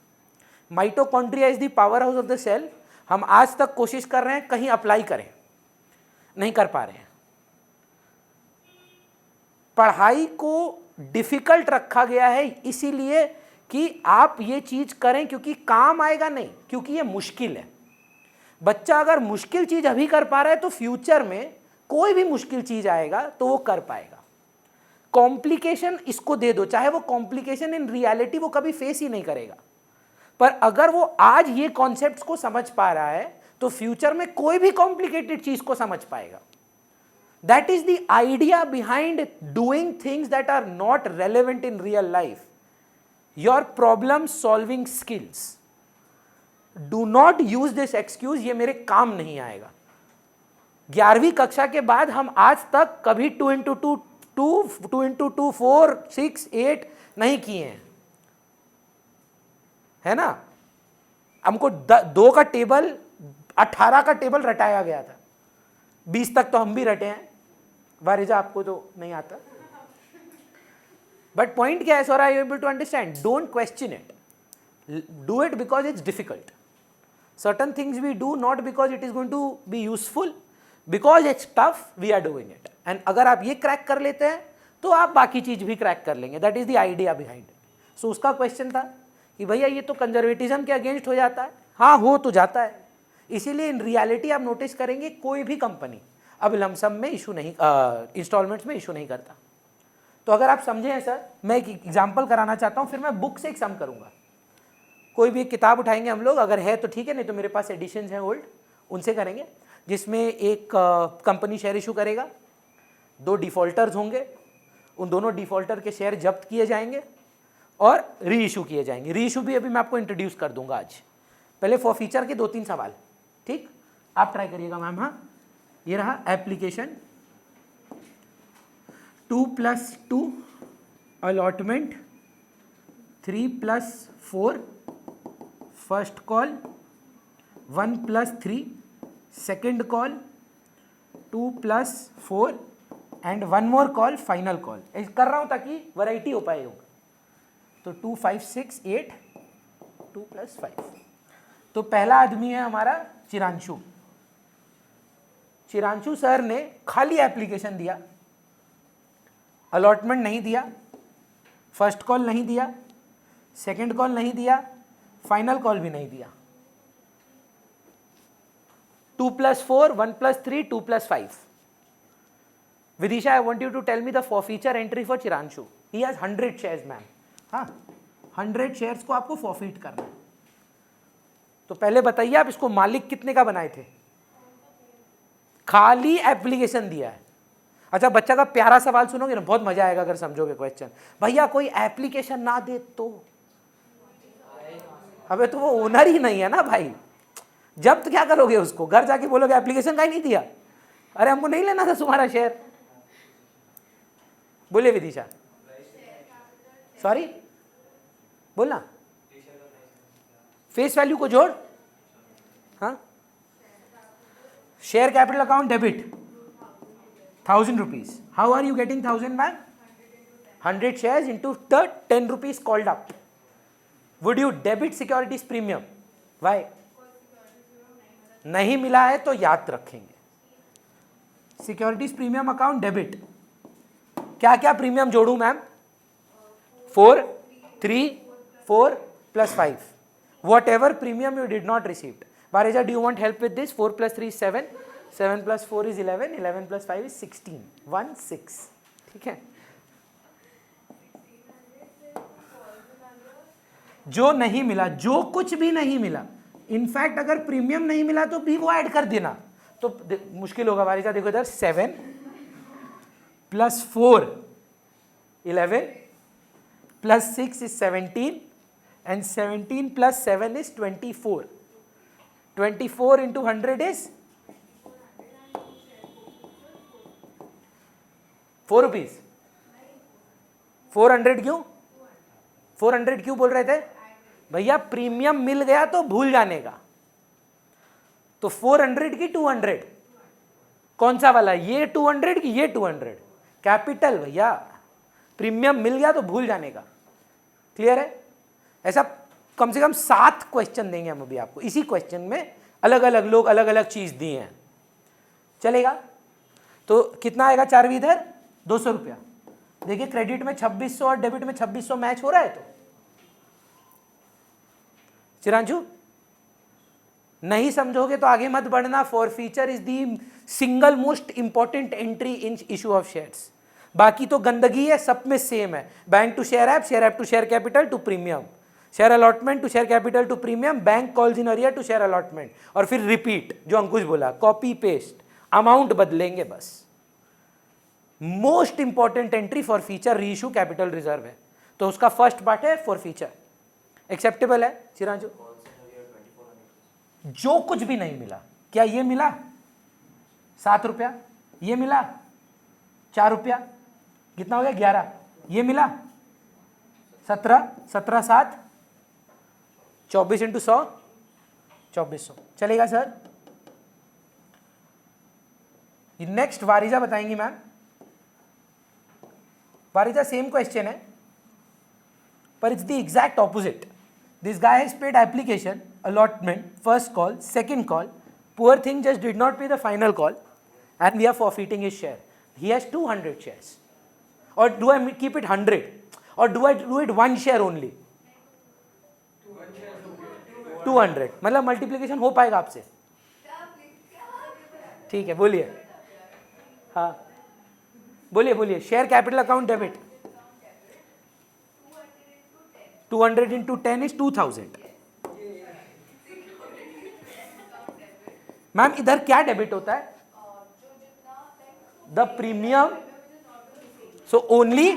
Mitochondria is the power house of the cell. हम आज तक कोशिश कर रहे हैं कहीं अप्लाई करें, नहीं कर पा रहे हैं. पढ़ाई को डिफिकल्ट रखा गया है इसीलिए कि आप ये चीज करें, क्योंकि काम आएगा नहीं, क्योंकि ये मुश्किल है. बच्चा अगर मुश्किल चीज अभी कर पा रहा है तो फ्यूचर में कोई भी मुश्किल चीज आएगा तो वो कर पाएगा. कॉम्प्लिकेशन इसको दे दो, चाहे वो कॉम्प्लिकेशन इन रियलिटी वो कभी फेस ही नहीं करेगा, पर अगर वो आज ये कॉन्सेप्ट्स को समझ पा रहा है तो फ्यूचर में कोई भी कॉम्प्लिकेटेड चीज को समझ पाएगा. That is the idea behind doing things that are not relevant in real life. Your problem solving skills. Do not use this excuse, ये मेरे काम नहीं आएगा. 11वीं कक्षा के बाद हम आज तक कभी 2 into 2 2, 2 into 2 4, 6, 8 नहीं किए हैं, है ना. हमको 2 का टेबल 18 का टेबल रटाया गया था. 20 तक तो हम भी रटे हैं. वारिजा आपको तो नहीं आता. बट पॉइंट क्या है? Sir I able to understand. Don't question it, do it because it's difficult. Certain things we do not because it is going to be useful, because it's tough we are doing it. And अगर आप ये crack कर लेते हैं तो आप बाकी चीज भी क्रैक कर लेंगे. That is the idea behind it. So उसका क्वेश्चन था कि भैया ये तो कंजर्वेटिज्म के अगेंस्ट हो जाता है। हाँ, हो तो जाता है। इसीलिए इन रियलिटी आप नोटिस करेंगे कोई भी कंपनी अब लमसम में इशू नहीं, इंस्टॉलमेंट्स में इशू नहीं करता। तो अगर आप समझे हैं सर, मैं एक एग्जांपल कराना चाहता हूँ, फिर मैं बुक से एक सम करूँगा। कोई भी एक किताब उठाएंगे हम लोग, अगर है तो ठीक है, नहीं तो मेरे पास एडिशंस हैं ओल्ड, उनसे करेंगे, जिसमें एक कंपनी शेयर इशू करेगा, 2 डिफ़ॉल्टर्स होंगे, उन दोनों डिफ़ॉल्टर के शेयर जब्त किए जाएंगे और री इशू किए जाएंगे। री इशू भी अभी मैं आपको इंट्रोड्यूस कर दूंगा आज। पहले फॉर फीचर के 2-3 सवाल, ठीक, आप ट्राई करिएगा मैम। हाँ, ये रहा application 2+2 allotment 3+4 first call 1+3 second call 2+4 and 1 more call final call. कर रहा हूं ताकि वैरायटी हो पाए होगा। तो 2, 5, 6, 8 2+5। तो पहला आदमी है हमारा चिरांशु। चिरांशु सर ने खाली एप्लीकेशन दिया, अलॉटमेंट नहीं दिया, फर्स्ट कॉल नहीं दिया, सेकंड कॉल नहीं दिया, फाइनल कॉल भी नहीं दिया। 2+4, 1+3, 2+5। Vidisha, I want you to tell me the forfeiture entry for Chiranshu. He has 100 shares, ma'am. हाँ, 100 शेयर्स को आपको फॉरफीट करना है। तो पहले बताइए आप इसको मालिक कितने का बनाए थे? खाली एप्लीकेशन दिया है। अच्छा, बच्चा का प्यारा सवाल सुनोगे ना, बहुत मजा आएगा अगर समझोगे क्वेश्चन। भैया कोई एप्लीकेशन ना दे तो, अबे तो वो ओनर ही नहीं है ना भाई, जब्त क्या करोगे उसको? घर जाके बोलोगे एप्लीकेशन का ही नहीं दिया, अरे हमको नहीं लेना था तुम्हारा शेयर। बोले विदिशा, सॉरी बोलना, फेस वैल्यू को जोड़। हाँ, share capital account debit 1000 rupees. How are you getting 1000 back? 100 shares into the 10 rupees called up. Would you debit securities premium? Why? नहीं मिला है तो याद रखेंगे, सिक्योरिटीज प्रीमियम अकाउंट डेबिट। क्या क्या प्रीमियम जोड़ू ma'am? 4, 3, 4 + 5, whatever premium you did not receive. Vareja, do you want help with this? 4 + 3 is 7, 7 + 4 is 11, 11 + 5 is 16, 1, 6, ठीक है। जो नहीं मिला, जो कुछ भी नहीं मिला, इनफैक्ट अगर प्रीमियम नहीं मिला तो भी वो ऐड कर देना, तो मुश्किल होगा। वारिजा देखो इधर, 7 + 4 11 + 6 is 17 and 17 + 7 is 24. 24 into 100 is 4 rupees। 400 क्यों? 400 क्यों बोल रहे थे भैया? प्रीमियम मिल गया तो भूल जाने का। तो 400 की 200, कौन सा वाला? ये 200 की ये 200? कैपिटल भैया, प्रीमियम मिल गया तो भूल जाने का। क्लियर है? ऐसा कम से कम 7 क्वेश्चन देंगे हम अभी आपको। इसी क्वेश्चन में अलग अलग लोग अलग अलग चीज दिए हैं, चलेगा? तो कितना आएगा? 4 इधर, 200 रुपया। देखिए क्रेडिट में 2600 और डेबिट में 2600 मैच हो रहा है। तो चिरांशु, नहीं समझोगे तो आगे मत बढ़ना। Forfeiture is the single most important entry in issue of shares. बाकी तो गंदगी है, सब में सेम है। Bank to share app to share capital to premium, share allotment to share capital to premium, bank calls in arrear to share allotment, और फिर repeat जो अंकुश बोला, कॉपी पेस्ट, अमाउंट बदलेंगे बस। Most important entry for feature री issue capital reserve है, तो उसका फर्स्ट पार्ट है फॉर फीचर। एक्सेप्टेबल है चिरांशु? जो कुछ भी नहीं मिला, क्या ये मिला 7 रुपया, ये मिला 4 रुपया, कितना हो गया 11, ये मिला 17, 17 7 24 × 100 2400, चलेगा सर? नेक्स्ट वारिजा बताएंगी मैम। वारिजा सेम क्वेश्चन है पर it's the exact opposite. This guy has paid application, allotment, first call, second call, poor thing just did not pay the final call and we are forfeiting his share. He has 200 shares. Or do I keep it 100? Or do I do it 1 share only? 200, मतलब multiplication हो पाएगा आपसे? ठीक है, बोलिए। हाँ बोलिए बोलिए। Share capital account debit 200 into 10 is 2000। Ma'am इधर क्या डेबिट होता है? The premium, so only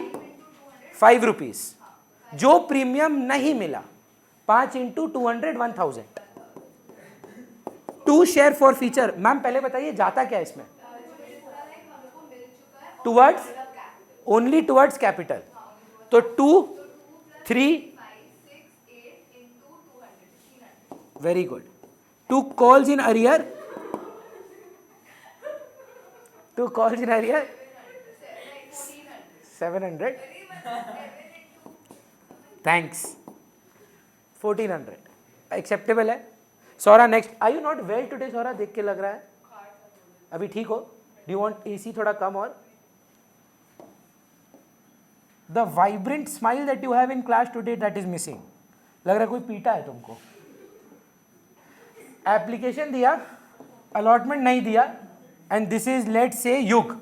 5 rupees, जो प्रीमियम नहीं मिला। 5 into 200 1000। 2 share forfeiture. Ma'am पहले बताइए जाता क्या है इसमें? Towards, only towards capital. तो 2 3, very good. 2 calls in arrear, 2 calls in arrear 700, thanks 1400, acceptable है। सौरा next. Are you not well today सौरा? देख के लग रहा है अभी ठीक हो? डू यू वांट एसी थोड़ा कम? और the vibrant smile that you have in class today, that is missing. लग रहा है कोई पीटा है तुमको। एप्लीकेशन दिया, अलॉटमेंट नहीं दिया, एंड दिस इज लेट से युग।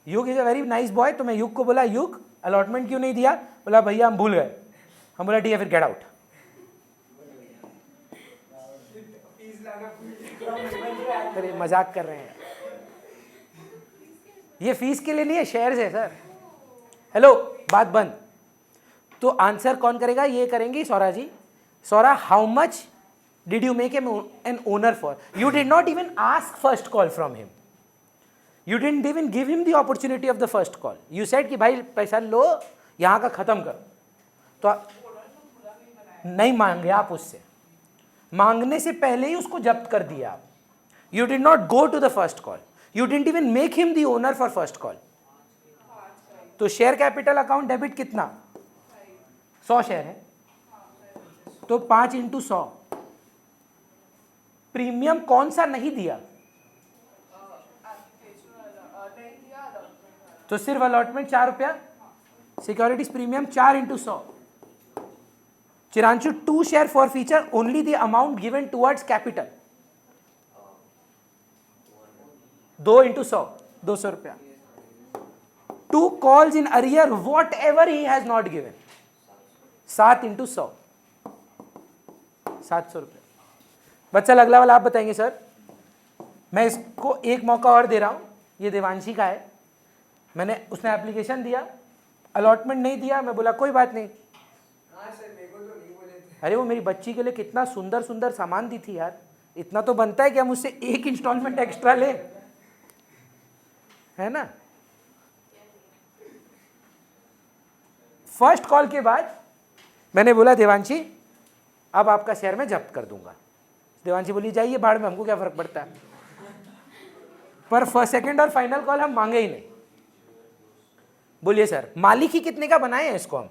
युग is a very nice boy. तो मैं युग को बोला युग अलॉटमेंट क्यों नहीं दिया? बोला भैया हम भूल गए। हम बोला ठीक है फिर गेट आउट। अरे मजाक कर रहे हैं, ये फीस के लिए नहीं है, शेयर्स है सर। हेलो, बात बंद। तो आंसर कौन करेगा? ये करेंगी Saura ji. Saura, how much did you make him an owner for? You did not even ask first call from him. You didn't even give him the opportunity of the first call. You said कि भाई पैसा लो, यहाँ का खत्म करो। तो नहीं मांगे आप उससे, मांगने से पहले ही उसको जब्त कर दिया आप। You did not go to the first call. You didn't even make him the owner for first call. तो शेयर कैपिटल अकाउंट डेबिट कितना? 100 शेयर है, तो 5 into 100। प्रीमियम कौन सा नहीं दिया? तो सिर्फ अलॉटमेंट 4 रुपया। Securities premium 4 into 100। चिरांशु, 2 share forfeiture, only the amount given towards capital. 2 into 100, 200 रुपया। 2 calls in arrear, whatever he has not given, 7 into 100, 700 रुपया। बच्चा अगला वाला आप बताएंगे सर। मैं इसको एक मौका और दे रहा हूँ। ये देवांशी का है। उसने एप्लीकेशन दिया, अलॉटमेंट नहीं दिया। मैं बोला कोई बात नहीं। अरे वो मेरी बच्ची के लिए कितना सुंदर सुंदर सामान दी थी यार, इतना तो बनता है कि हम उससे एक इंस्टॉलमेंट एक्स्ट्रा ले, है ना? फर्स्ट कॉल के बाद मैंने बोला देवांशी अब आपका शेयर मैं जब्त कर दूंगा। देवांशी बोली जाइए बाढ़ में, हमको क्या फर्क पड़ता है। पर फर्स्ट सेकंड और फाइनल कॉल हम मांगे ही नहीं। बोलिए सर, मालिक ही कितने का बनाए हैं इसको हम?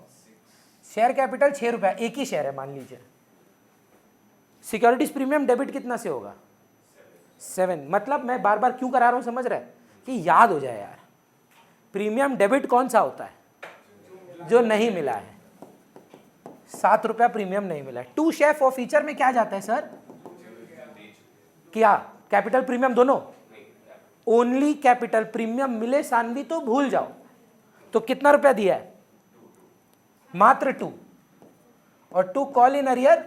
शेयर कैपिटल 6 रुपया, एक ही शेयर है मान लीजिए। सिक्योरिटीज प्रीमियम डेबिट कितना से होगा? 7। मतलब मैं बार बार क्यों करा रहा हूं समझ रहे हैं कि याद हो जाए यार। प्रीमियम डेबिट कौन सा होता है? जो नहीं मिला है। 7 रुपया प्रीमियम नहीं मिला है। 2 शेयर फॉर फीचर में क्या जाता है सर? क्या कैपिटल प्रीमियम दोनों? ओनली कैपिटल प्रीमियम मिले सानवी तो भूल जाओ। तो कितना रुपया दिया है? मात्र 2। और 2 कॉल इन अरियर,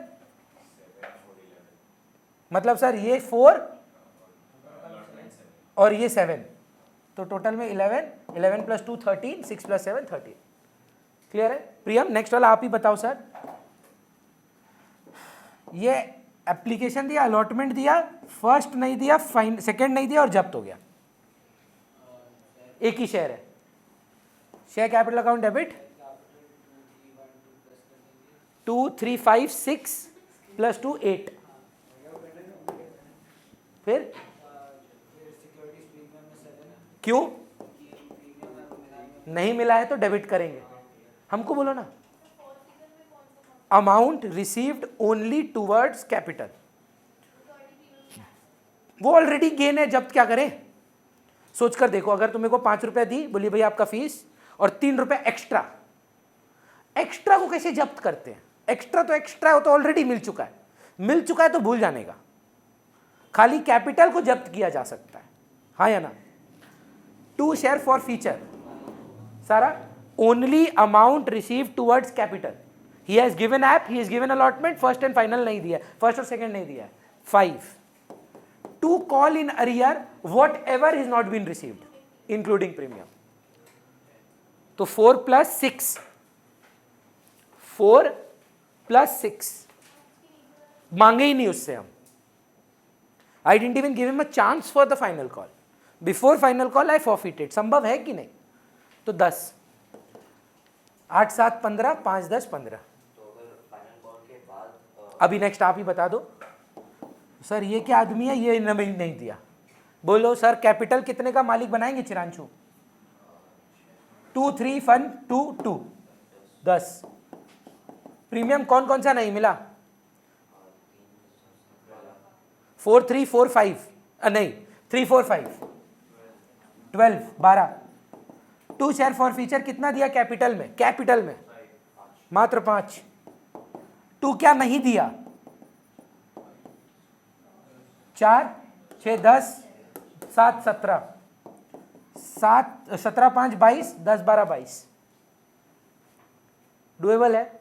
मतलब सर ये 4 और ये 7, तो टोटल में 11, 11 + 2 13, 6 + 7 13। क्लियर है? प्रियम नेक्स्ट वाला आप ही बताओ सर। ये एप्लीकेशन दिया, अलॉटमेंट दिया, फर्स्ट नहीं दिया, सेकंड नहीं दिया और जब्त हो गया। एक ही शेयर है। Share capital account debit 2 3 5 6 + 2 8। फिर क्यों नहीं मिला है? तो डेबिट करेंगे। हमको बोलो ना। Amount received only towards capital, वो ऑलरेडी गेन है, जब्त क्या करें? सोच कर देखो, अगर तुम्हें को 5 रुपया दी, बोलिए भाई आपका फीस, और 3 रुपया एक्स्ट्रा। एक्स्ट्रा को कैसे जब्त करते हैं? एक्स्ट्रा तो एक्स्ट्रा, हो तो ऑलरेडी मिल चुका है। मिल चुका है तो भूल जाने का, खाली कैपिटल को जब्त किया जा सकता है, हाँ या ना। टू शेयर फॉर फीचर सारा only amount receive towards capital, he has given app, he has given allotment, first and final नहीं दिया, फर्स्ट और सेकंड नहीं दिया है। 5 to call in arrear whatever is not been received including premium. तो 4 + 6, 4 + 6 मांगे ही नहीं उससे हम। I didn't even give him a chance for the final call, before final call I forfeited. संभव है कि नहीं? तो 10, 8 7 15, 5 10 15। अभी नेक्स्ट आप ही बता दो सर, ये क्या आदमी है, ये नहीं दिया। बोलो सर, कैपिटल कितने का मालिक बनाएंगे चिरांशु? 2 3 1 2 2 10। प्रीमियम कौन कौन सा नहीं मिला? 4 3 4 5 नहीं 3 4 5 12 12। 2 शेयर फॉर फीचर कितना दिया कैपिटल में? कैपिटल में मात्र 5। 2 क्या नहीं दिया? 4 6 10 7 17 7 17 5 22 10 12 22। डुएबल है?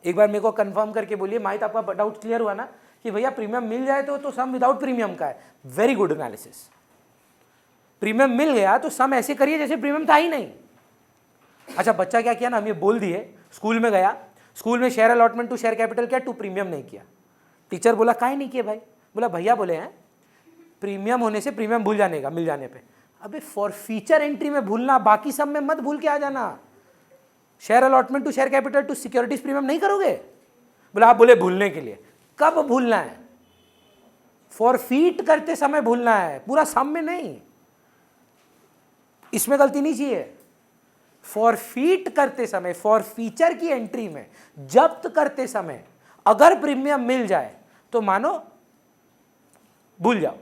एक बार मेरे को कंफर्म करके बोलिए, माहित आपका डाउट क्लियर हुआ ना कि भैया प्रीमियम मिल जाए तो सम विदाउट प्रीमियम का है। Very good analysis. प्रीमियम मिल गया तो सम ऐसे करिए जैसे प्रीमियम था ही नहीं। अच्छा, बच्चा क्या किया ना, हम ये बोल दिए, स्कूल में गया, स्कूल में share allotment to share capital किया, टू प्रीमियम नहीं किया। टीचर बोला काहे नहीं किया भाई? बोला भैया बोले हैं प्रीमियम होने से प्रीमियम भूल जाने का मिल जाने पे। अबे फॉर फीचर एंट्री में भूलना, बाकी सब में मत भूल के आ जाना। Share allotment to share capital to securities premium नहीं करोगे? बोला आप बोले भूलने के लिए। कब भूलना है? फॉरफीट करते समय भूलना है, पूरा सम में नहीं। इसमें गलती नहीं चाहिए। फॉरफीट करते समय, फॉर फीचर की एंट्री में जब्त करते समय अगर प्रीमियम मिल जाए तो मानो भूल जाओ,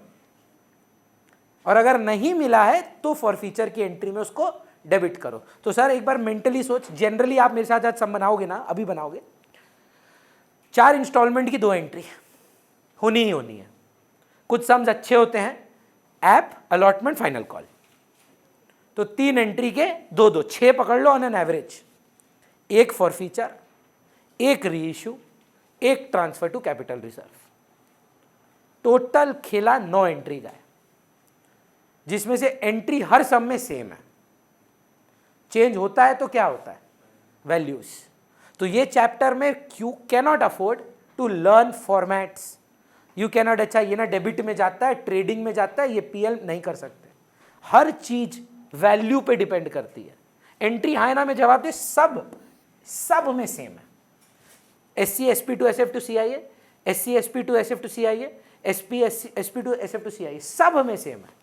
और अगर नहीं मिला है तो फॉर फीचर की एंट्री में उसको डेबिट करो। तो सर एक बार मेंटली सोच, जनरली आप मेरे साथ आज सम बनाओगे ना, अभी बनाओगे, 4 इंस्टॉलमेंट की 2 एंट्री होनी ही होनी है। कुछ सम्स अच्छे होते हैं, ऐप, अलॉटमेंट, फाइनल कॉल, तो 3 एंट्री के 2 6 पकड़ लो on an average. 1 forfeiture, 1 reissue, 1 transfer to capital reserve. Total खेला 9 एंट्री का है, जिसमें से एंट्री हर सम में सेम है। चेंज होता है तो क्या होता है? वैल्यूज। तो ये चैप्टर में you cannot afford to learn formats. You cannot, अच्छा ये ना डेबिट में जाता है, ट्रेडिंग में जाता है, ये पीएल नहीं कर सकते। हर चीज वैल्यू पे डिपेंड करती है। एंट्री हाँ ना में जवाब दे, सब में सेम है। SC SP to SF to CIA, SC SP to SF to CIA, SP to SF to CIA, सब में सेम है।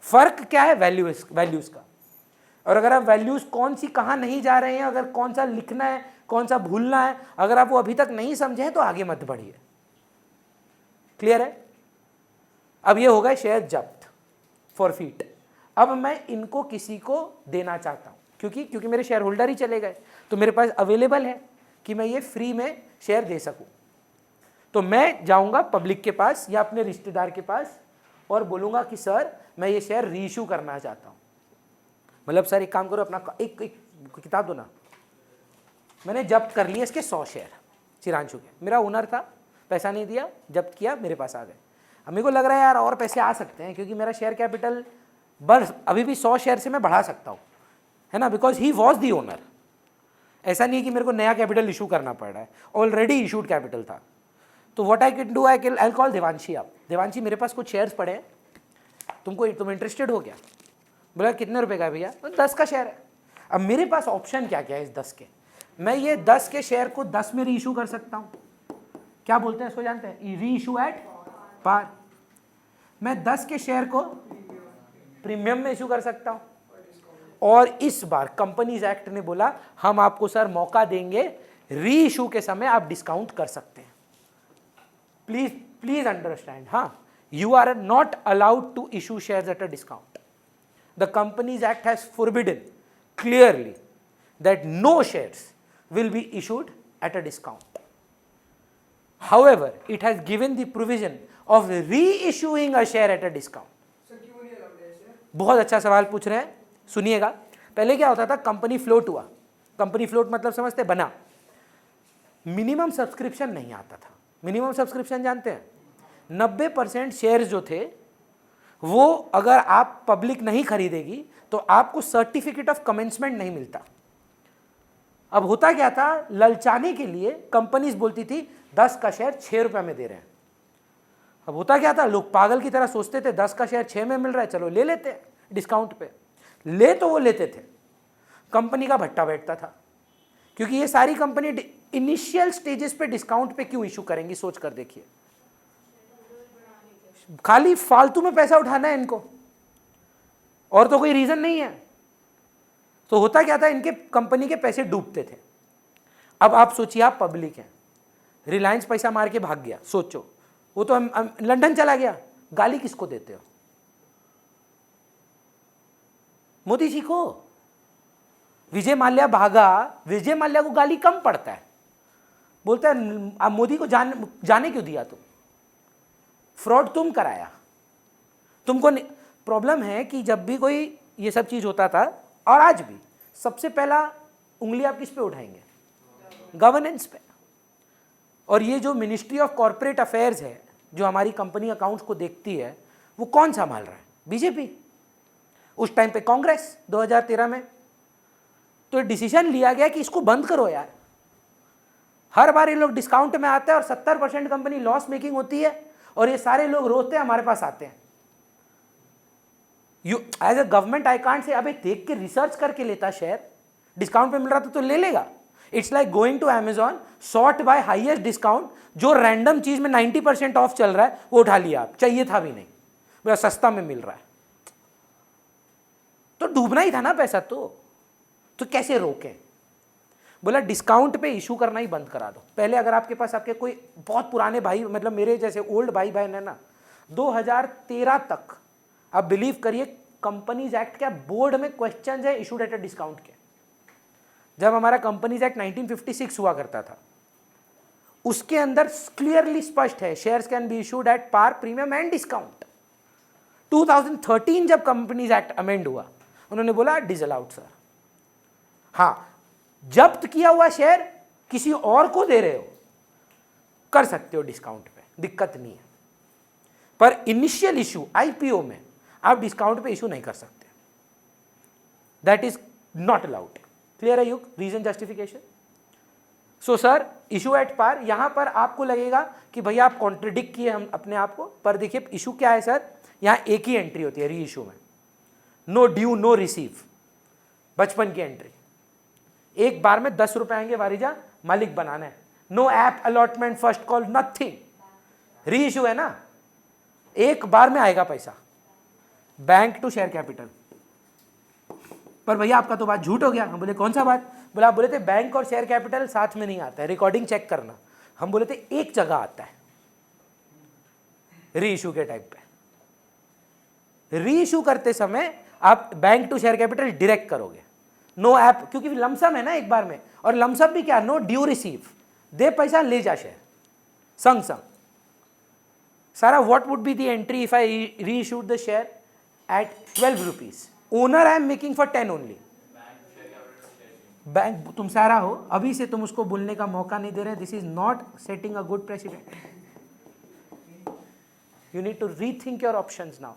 फर्क क्या है? वैल्यूज का। और अगर आप वैल्यूज कौन सी कहाँ नहीं जा रहे हैं, अगर कौन सा लिखना है, कौन सा भूलना है, अगर आप वो अभी तक नहीं समझे तो आगे मत बढ़िए। क्लियर है? अब ये हो गए शेयर जब्त, फॉरफीट। अब मैं इनको किसी को देना चाहता हूँ, क्योंकि मेरे शेयर होल्डर ही चले गए, तो मेरे पास अवेलेबल है कि मैं ये फ्री में शेयर दे सकूँ। तो मैं जाऊँगा पब्लिक के पास या अपने रिश्तेदार के पास और बोलूँगा कि सर मैं ये शेयर रीइशू करना चाहता हूँ। मतलब सर एक काम करो, अपना एक किताब दो ना, मैंने जब्त कर लिए इसके 100 शेयर चिरांशु के। मेरा ओनर था, पैसा नहीं दिया, जब्त किया, मेरे पास आ गए। अब मेरे को लग रहा है यार और पैसे आ सकते हैं, क्योंकि मेरा शेयर कैपिटल बस अभी भी 100 शेयर से मैं बढ़ा सकता हूँ, है ना, because he was the owner. ऐसा नहीं है कि मेरे को नया कैपिटल इशू करना पड़ रहा है, ऑलरेडी इशूड कैपिटल था। तो what I can do, I call Devanshi. आप देवांशी, मेरे पास कुछ शेयर्स पड़े हैं, तुम इंटरेस्टेड हो क्या? बोला कितने रुपए का है भैया? तो 10 का शेयर है। अब मेरे पास ऑप्शन क्या क्या है इस 10 के, मैं ये 10 के शेयर को 10 में री इशू कर सकता हूँ। क्या बोलते हैं इसको, जानते हैं? री इशू एट पार। मैं 10 के शेयर को प्रीमियम में इशू कर सकता हूँ। और इस बार कंपनीज एक्ट ने बोला हम आपको सर मौका देंगे, री इशू के समय आप डिस्काउंट कर सकते हैं। प्लीज अंडरस्टैंड, हाँ, you are not allowed to issue shares at a discount. The Companies Act has forbidden clearly that no shares will be issued at a discount. However, it has given the provision of reissuing a share at a discount. बहुत अच्छा सवाल पूछ रहे हैं, सुनिएगा। पहले क्या होता था, कंपनी फ्लोट हुआ, कंपनी फ्लोट मतलब समझते, बना, मिनिमम सब्सक्रिप्शन नहीं आता था। मिनिमम सब्सक्रिप्शन जानते हैं, 90% शेयर्स जो थे वो अगर आप पब्लिक नहीं खरीदेगी तो आपको सर्टिफिकेट ऑफ कमेंसमेंट नहीं मिलता। अब होता क्या था, ललचाने के लिए कंपनीज बोलती थी 10 का शेयर 6 रुपए में दे रहे हैं। अब होता क्या था, लोग पागल की तरह सोचते थे 10 का शेयर 6 में मिल रहा है, चलो ले लेते हैं डिस्काउंट पे। ले तो वो लेते थे, कंपनी का भट्टा बैठता था, क्योंकि ये सारी कंपनी इनिशियल स्टेजेस पे डिस्काउंट पे क्यों इशू करेंगी, सोच कर देखिए। खाली फालतू में पैसा उठाना है इनको, और तो कोई रीजन नहीं है। तो होता क्या था, इनके कंपनी के पैसे डूबते थे। अब आप सोचिए, आप पब्लिक हैं, रिलायंस पैसा मार के भाग गया, सोचो, वो तो लंदन चला गया, गाली किसको देते हो? मोदी जी को। विजय माल्या भागा, विजय माल्या को गाली कम पड़ता है, बोलता है आप मोदी को जाने क्यों दिया, तुम फ्रॉड तुम कराया, तुमको। प्रॉब्लम है कि जब भी कोई ये सब चीज होता था, और आज भी, सबसे पहला उंगली आप किस पे उठाएंगे? गवर्नेंस पे। और ये जो मिनिस्ट्री ऑफ कॉर्पोरेट अफेयर्स है, जो हमारी कंपनी अकाउंट्स को देखती है, वो कौन संभाल रहा है? बीजेपी। उस टाइम पे कांग्रेस 2013 में। तो डिसीजन लिया गया कि इसको बंद करो यार। हर बार ये लोग डिस्काउंट में आते हैं और 70% कंपनी लॉस मेकिंग होती है, और ये सारे लोग रोते हैं, हमारे पास आते हैं। You as a government I can't say, अबे देख के रिसर्च करके लेता शेयर, डिस्काउंट पे मिल रहा था तो ले लेगा। It's like going to Amazon, sort by highest discount, जो रैंडम चीज में 90% ऑफ चल रहा है वो उठा लिया आप, चाहिए था भी नहीं, बोला सस्ता में मिल रहा है, तो डूबना ही था ना पैसा। तो कैसे रोकें? बोला डिस्काउंट पे इशू करना ही बंद करा दो। पहले अगर आपके पास आपके कोई बहुत पुराने भाई, मतलब मेरे जैसे ओल्ड भाई बहन है ना, 2013 तक आप बिलीव करिए, कंपनीज एक्ट क्या बोर्ड में क्वेश्चंस है इशूड एट अ डिस्काउंट के। जब हमारा कंपनीज एक्ट 1956 हुआ करता था, उसके अंदर क्लियरली स्पष्ट है, shares can be issued at par, premium and discount. 2013 जब कंपनीज एक्ट अमेंड हुआ, उन्होंने बोला डिसअलाउड सर। हाँ, जब्त किया हुआ शेयर किसी और को दे रहे हो, कर सकते हो डिस्काउंट पे, दिक्कत नहीं है, पर इनिशियल इशू आईपीओ में आप डिस्काउंट पे इशू नहीं कर सकते। That is not allowed. Clear है युग? Reason, justification. So sir issue at par, यहां पर आपको लगेगा कि भैया आप कॉन्ट्रडिक्ट किए हम अपने आप को, पर देखिए इशू क्या है सर, यहां एक ही एंट्री होती है री इशू में, नो ड्यू नो रिसीव, बचपन की एंट्री। एक बार में 10 रुपए आएंगे, वारिजा मालिक बनाना है, no app allotment first call nothing. Reissue है ना, एक बार में आएगा पैसा। बैंक टू शेयर कैपिटल, पर भैया आपका तो बात झूठ हो गया। हम बोले कौन सा बात? बोला, आप बोले थे बैंक और शेयर कैपिटल साथ में नहीं आता है, रिकॉर्डिंग चेक करना। हम बोले थे एक जगह आता है, री इशू के टाइप पे। री इशू करते समय आप bank to share capital direct करोगे, नो ऐप, क्योंकि लमसम है ना एक बार में, और लमसम भी क्या, नो ड्यू रिसीव, दे पैसा ले जा शेयर संग संग। Sara what would be the entry if I reissued the share at 12 rupees, owner I am making for 10 only. Bank, तुम सारा हो, अभी से तुम उसको बोलने का मौका नहीं दे रहे, this is not setting a good precedent, you need to rethink your options now.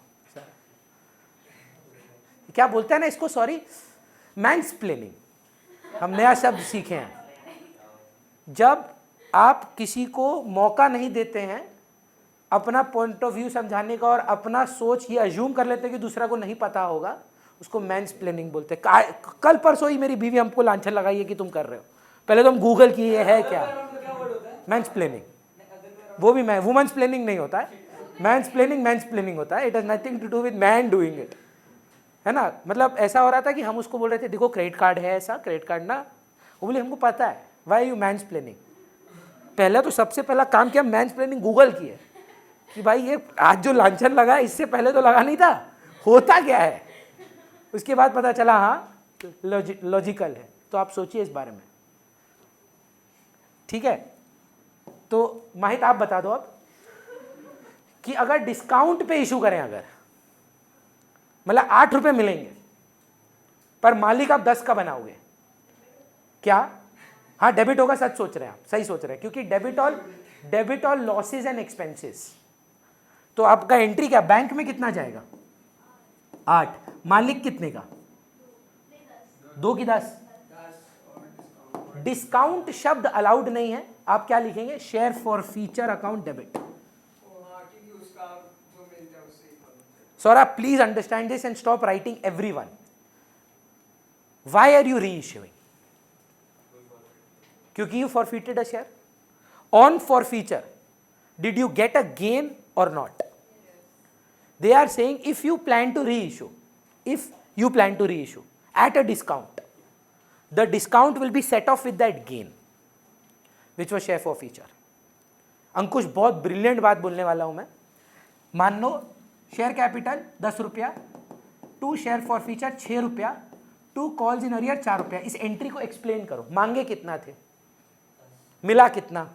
क्या बोलते हैं ना इसको, सॉरी, मैंसप्लेनिंग, हम नया शब्द सीखे हैं। जब आप किसी को मौका नहीं देते हैं अपना पॉइंट ऑफ व्यू समझाने का, और अपना सोच ये अज्यूम कर लेते हैं कि दूसरा को नहीं पता होगा, उसको मैंसप्लेनिंग बोलते हैं। कल परसों ही मेरी बीवी हमको लांछन लगाई है कि तुम कर रहे हो, पहले तो हम गूगल किए है क्या मैंसप्लेनिंग, वो भी मैं, वुमेन्स प्लेनिंग नहीं होता है, मैंसप्लेनिंग होता है। It has nothing to do with man doing it, है ना। मतलब ऐसा हो रहा था कि हम उसको बोल रहे थे देखो क्रेडिट कार्ड है, ऐसा क्रेडिट कार्ड ना, वो बोले हमको पता है, व्हाई यू मैंसप्लेनिंग। पहले तो सबसे पहला काम किया मैंसप्लेनिंग गूगल की है, कि भाई ये आज जो लांछन लगा इससे पहले तो लगा नहीं था, होता क्या है। उसके बाद पता चला हाँ लॉजिकल है। तो आप सोचिए इस बारे में, ठीक है। तो माहित आप बता दो अब कि अगर डिस्काउंट पे इशू करें, अगर मतलब 8 रुपए मिलेंगे पर मालिक आप 10 का बनाओगे क्या? हाँ डेबिट होगा, सच सोच रहे हैं आप, सही सोच रहे हैं, क्योंकि debit all losses and expenses. तो आपका एंट्री क्या बैंक में कितना जाएगा? 8। मालिक कितने का? 2 की 10। डिस्काउंट शब्द अलाउड नहीं है, आप क्या लिखेंगे? Share for feature account debit. Sora, please understand this and stop writing everyone. Why are you reissuing? क्योंकि you forfeited a share. On forfeiture, did you get a gain or not? They are saying if you plan to reissue at a discount, the discount will be set off with that gain, which was share forfeiture. अंकुश, बहुत brilliant बात बोलने वाला हूं मैं। मान लो share capital 10 रुपया, to share for feature 6 रुपया, to calls in arrear 4 रुपया। इस एंट्री को एक्सप्लेन करो। मांगे कितना थे, मिला कितना?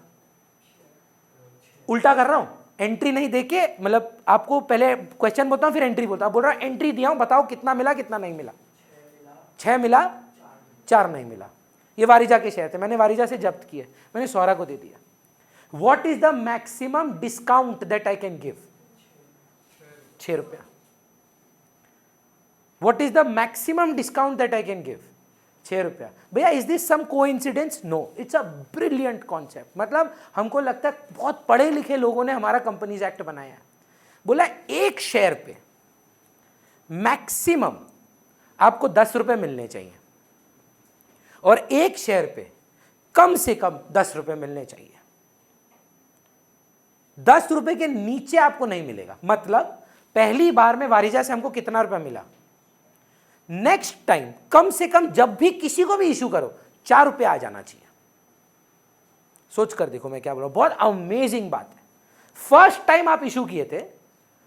उल्टा कर रहा हूं, एंट्री नहीं देके, मतलब आपको पहले क्वेश्चन बोलता हूं फिर एंट्री बोलता हूं। बोल रहा हूं एंट्री दिया हूं, बताओ कितना मिला कितना नहीं मिला। 6 मिला, 4 नहीं मिला। ये वारिजा के शेयर थे, मैंने वारिजा से जब्त किए, मैंने सौरा को दे दिया। What is the maximum discount that I can give? 6 रुपया। What is the maximum discount that I can give? 6 रुपया। भैया is this some coincidence? No, it's a brilliant concept. मतलब हमको लगता है बहुत पढ़े लिखे लोगों ने हमारा कंपनीज एक्ट बनाया है। बोला एक शेयर पे मैक्सिमम आपको 10 रुपए मिलने चाहिए और एक शेयर पे कम से कम 10 रुपए मिलने चाहिए। 10 रुपए के नीचे आपको नहीं मिलेगा। मतलब पहली बार में वारिजा से हमको कितना रुपया मिला, नेक्स्ट टाइम कम से कम जब भी किसी को भी इशू करो 4 रुपया आ जाना चाहिए। सोच कर देखो मैं क्या बोल रहा हूं, बहुत अमेजिंग बात है। फर्स्ट टाइम आप इशू किए थे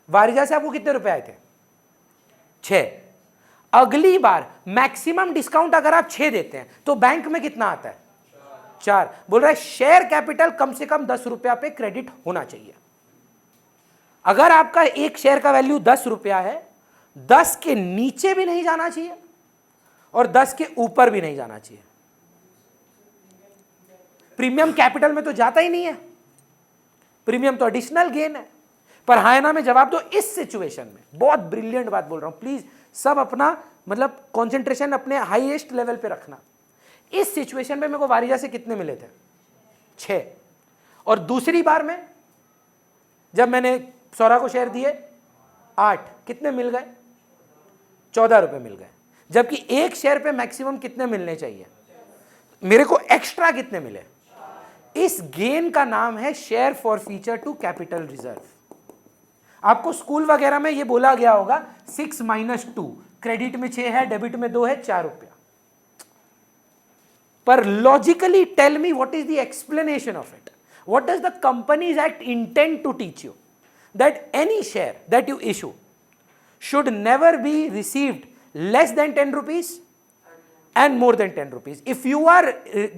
वारिजा से, आपको कितने रुपए आए थे? 6। अगली बार मैक्सिमम डिस्काउंट अगर आप 6 देते हैं तो बैंक में कितना आता है? 4। बोल रहा है शेयर कैपिटल कम से कम 10 रुपया पे क्रेडिट होना चाहिए। अगर आपका एक शेयर का वैल्यू 10 रुपया है, 10 के नीचे भी नहीं जाना चाहिए और 10 के ऊपर भी नहीं जाना चाहिए। प्रीमियम कैपिटल में तो जाता ही नहीं है, प्रीमियम तो एडिशनल गेन है। पर हायना में जवाब दो इस सिचुएशन में। बहुत ब्रिलियंट बात बोल रहा हूं, प्लीज सब अपना मतलब कंसंट्रेशन अपने हाईएस्ट लेवल पे रखना। इस सिचुएशन में मेरे को वारिजा से कितने मिले थे? 6। और दूसरी बार में जब मैंने सौरा को शेयर दिए 8, कितने मिल गए? 14 रुपए मिल गए। जबकि एक शेयर पे मैक्सिमम कितने मिलने चाहिए? मेरे को एक्स्ट्रा कितने मिले? इस गेन का नाम है share forfeiture to capital reserve. आपको स्कूल वगैरह में ये बोला गया होगा 6 - 2, क्रेडिट में 6 है, डेबिट में 2 है, 4 रुपया। पर logically tell me what is the explanation of it? What does the companies act intend to teach you? That any share that you issue should never be received less than 10 rupees and more than 10 rupees. If you are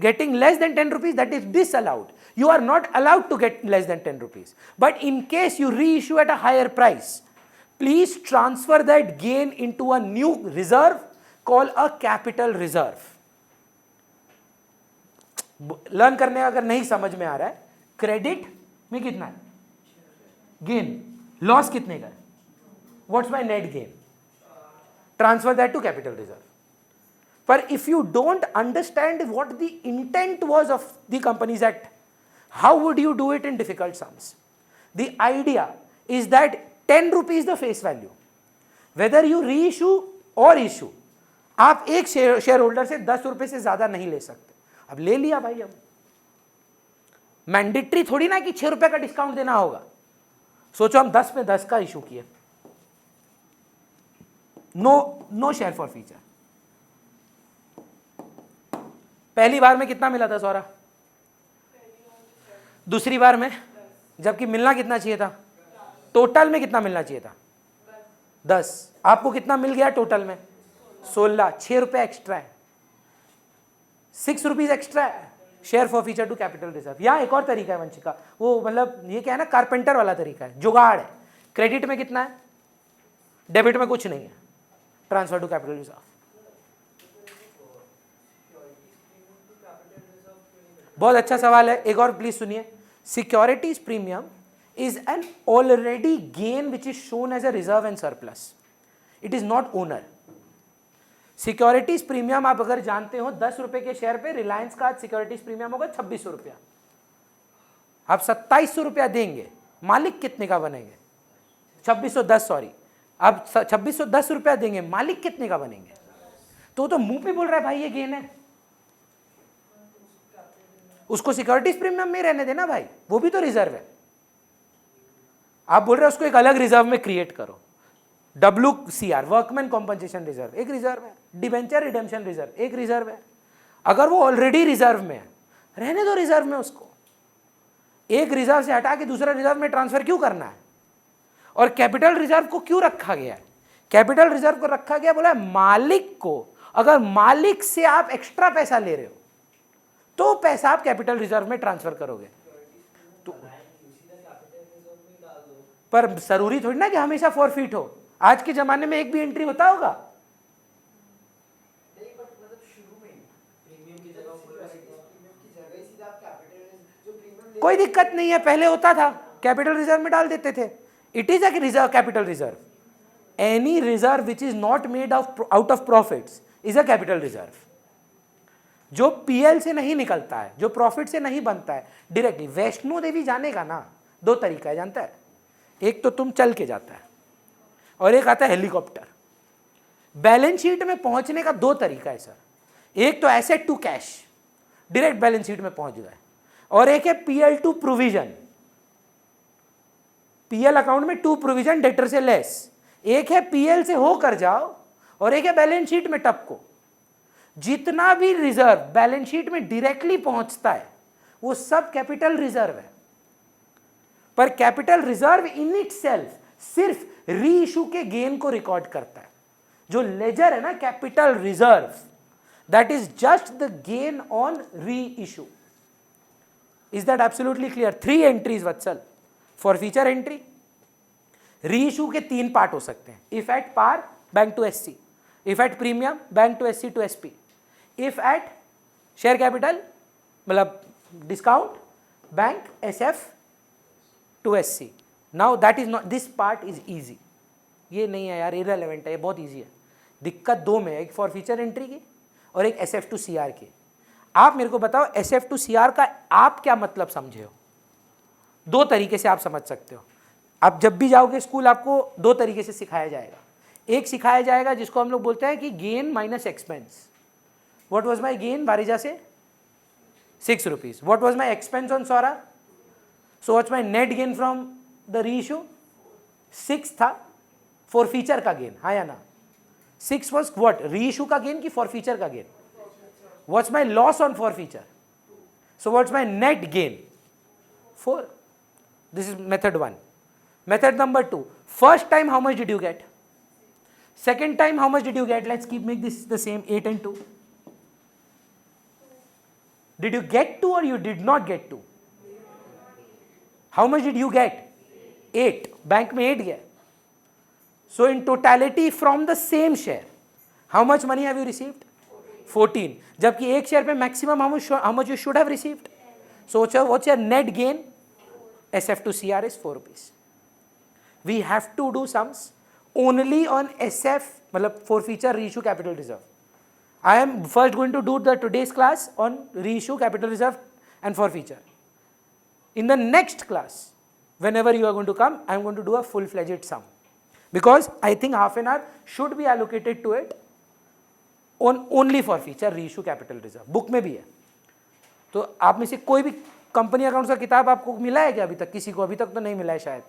getting less than 10 rupees, that is disallowed. You are not allowed to get less than 10 rupees. But in case you reissue at a higher price, please transfer that gain into a new reserve called a capital reserve. Learn करने अगर नहीं समझ में आ रहा है, credit में कितना है गेन, लॉस कितने का है? What's my net gain? Transfer that to capital reserve. पर if you don't understand what the intent was of the companies act, how would you do it in difficult sums? The idea is that 10 rupees the face value, whether you reissue और issue, आप एक share holder से 10 रुपए से ज्यादा नहीं ले सकते। अब ले लिया भाई, अब मैंडेटरी थोड़ी ना कि 6 रुपए का डिस्काउंट देना होगा। सोचो हम 10 में 10 का इशू किए, नो शेयर फॉर फीचर। पहली बार में कितना मिला था सौरा? दूसरी बार में, जबकि मिलना कितना चाहिए था? टोटल में कितना मिलना चाहिए था? 10। आपको कितना मिल गया टोटल में? 16। 6 रुपए एक्स्ट्रा है, 6 रुपीज एक्स्ट्रा है। Share forfeiture to capital reserve. यहाँ एक और तरीका है वंशिका, वो मतलब ये क्या है ना, कारपेंटर वाला तरीका है, जुगाड़ है। क्रेडिट में कितना है, डेबिट में कुछ नहीं है, ट्रांसफर टू कैपिटल रिजर्व। बहुत अच्छा सवाल है, एक और प्लीज सुनिए। Securities premium is an already gain which is shown as a reserve and surplus. It is not owner. Securities premium आप अगर जानते हो 10 रुपए के शेयर पे रिलायंस का आज सिक्योरिटीज प्रीमियम होगा 2600 रुपया, आप 2700 रुपया देंगे, मालिक कितने का बनेंगे, 2610, सॉरी, आप 2610 रुपया देंगे, मालिक कितने का बनेंगे। तो मुंह पे बोल रहा है भाई ये गेन है, उसको सिक्योरिटीज प्रीमियम में रहने देना भाई, वो भी तो रिजर्व है। आप बोल रहे हो उसको एक अलग रिजर्व में क्रिएट करो, WCR वर्कमैन कॉम्पनसेशन रिजर्व एक रिजर्व है, डिबेंचर रिडेम्पशन रिजर्व एक रिजर्व है। अगर वो ऑलरेडी रिजर्व में है, रहने दो रिजर्व में उसको, एक रिजर्व से हटा के दूसरा रिजर्व में ट्रांसफर क्यों करना है। और कैपिटल रिजर्व को क्यों रखा गया है, कैपिटल रिजर्व को रखा गया बोला मालिक को, अगर मालिक से आप एक्स्ट्रा पैसा ले रहे हो तो पैसा आप कैपिटल रिजर्व में ट्रांसफर करोगे। तो पर जरूरी थोड़ी ना कि हमेशा फॉरफिट हो, आज के जमाने में एक भी एंट्री होता होगा। कोई दिक्कत नहीं है, पहले होता था, कैपिटल रिजर्व में डाल देते थे। It is a reserve, capital reserve, any reserve which is not made out of profits is a capital reserve. जो पीएल से नहीं निकलता है, जो प्रॉफिट से नहीं बनता है डायरेक्टली। वैष्णो देवी जाने का ना दो तरीका है, जानता है, एक तो तुम चल के जाता है और एक आता है हेलीकॉप्टर। बैलेंस शीट में पहुंचने का दो तरीका है सर, एक तो asset to cash, direct balance sheet में पहुंच गए, और एक है PL to provision, PL account में टू प्रोविजन डेटर से लेस। एक है पीएल से होकर जाओ और एक है बैलेंस शीट में टपको। जितना भी रिजर्व बैलेंस शीट में डायरेक्टली पहुंचता है वो सब कैपिटल रिजर्व है। पर कैपिटल रिजर्व इन इटसेल्फ सिर्फ री इशू के गेन को रिकॉर्ड करता है। जो लेजर है ना capital reserve, that is just the gain on reissue. Is that absolutely clear? 3 entries Vatsal forfeiture entry. Reissue के 3 पार्ट हो सकते हैं, if at par bank to SC, if at premium bank to SC to SP, if at share capital मतलब discount bank SF to SC. Now that is not, this part is easy, ये नहीं है यार, irrelevant है, ये बहुत easy है। दिक्कत दो में, एक फॉर फीचर एंट्री की और एक एसएफ टू सीआर की। आप मेरे को बताओ एसएफ टू सीआर का आप क्या मतलब समझे हो? दो तरीके से आप समझ सकते हो। आप जब भी जाओगे स्कूल आपको दो तरीके से सिखाया जाएगा। एक सिखाया जाएगा जिसको हम लोग बोलते हैं कि gain minus expense. What was my gain Varija से 6 rupees, what was my expense on Saura, so what's my net gain from the reissue, 6 था फॉर फीचर का गेन, हाँ या ना? 6 वाज व्हाट, रीइश्यू का गेन कि फॉर फीचर का gain? What's my loss on for feature, so what's my net gain 4। This is method 1. Method number 2, first time how much did you get, second time how much did you get? Let's make this the same, 8 and 2. Did you get 2 or you did not get 2? How much did you get? 8. Bank में 8 गया. So in totality from the same share, how much money have you received? 14. जबकि एक share पे maximum how much you should have received? So what's your net gain? SF to CR is 4 rupees. We have to do sums only on SF, मतलब for feature reissue capital reserve. I am first going to do the today's class on reissue capital reserve and for feature. In the next class, whenever you are going to come, I am going to do a full-fledged sum, because I think half an hour should be allocated to it on only for feature reissue capital reserve. Book में भी है, तो आप में से कोई भी company accounts का किताब आपको मिला है क्या अभी तक? किसी को अभी तक तो नहीं मिला है शायद,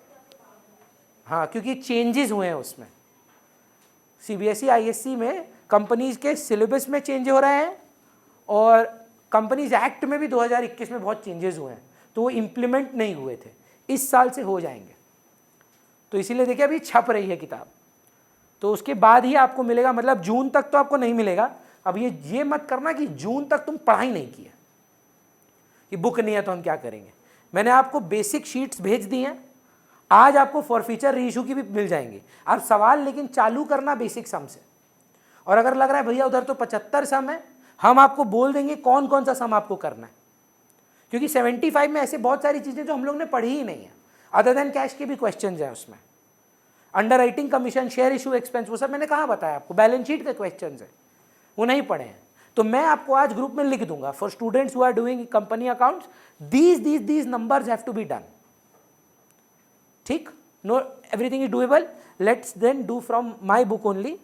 हाँ, क्योंकि चेंजेस हुए हैं उसमें। सीबीएसई आईएससी में कंपनीज के सिलेबस में चेंज हो रहे हैं और कंपनीज एक्ट में भी 2021 में बहुत चेंजेस हुए हैं, तो वो इम्प्लीमेंट नहीं हुए थे, इस साल से हो जाएंगे। तो इसीलिए देखिए अभी छप रही है किताब, तो उसके बाद ही आपको मिलेगा, मतलब जून तक तो आपको नहीं मिलेगा। अब ये मत करना कि जून तक तुम पढ़ाई नहीं किया, कि बुक नहीं है तो हम क्या करेंगे। मैंने आपको बेसिक शीट्स भेज दी हैं, आज आपको फॉरफीचर रीइशू की भी मिल जाएंगी। अब सवाल लेकिन चालू करना बेसिक सम से, और अगर लग रहा है भैया उधर तो 75 सम है, हम आपको बोल देंगे कौन कौन सा सम आपको करना है, क्योंकि 75 में ऐसे बहुत सारी चीज़ें जो हम लोग ने पढ़ी ही नहीं है, अदर देन कैश के भी क्वेश्चन हैं उसमें। Under writing commission, share issue expense, वो सब मैंने कहाँ बताया आपको, बैलेंस शीट के क्वेश्चन है, वो नहीं पढ़े हैं। तो मैं आपको आज ग्रुप में लिख दूंगा, for students who are doing company accounts, these numbers have to be done. ठीक, no everything is doable, let's then do from my book only.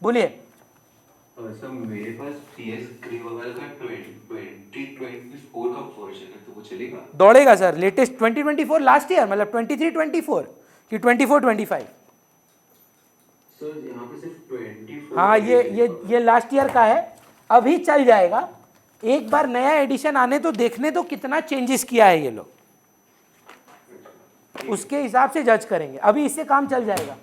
बोलिए सर, मेरे पास CS ग्रीवाल का 2024 का वर्जन है, तो वो चलेगा? दौड़ेगा सर, लेटेस्ट 2024 लास्ट ईयर, मतलब 23-24 कि 24-25? सर यहाँ पे सिर्फ 24। हाँ, ये लास्ट ईयर का है, अभी चल जाएगा। एक बार नया एडिशन आने तो देखने तो कितना चेंजेस किया है ये लोग, उसके हिसाब से जज करेंगे। अभी इससे काम चल जाएगा।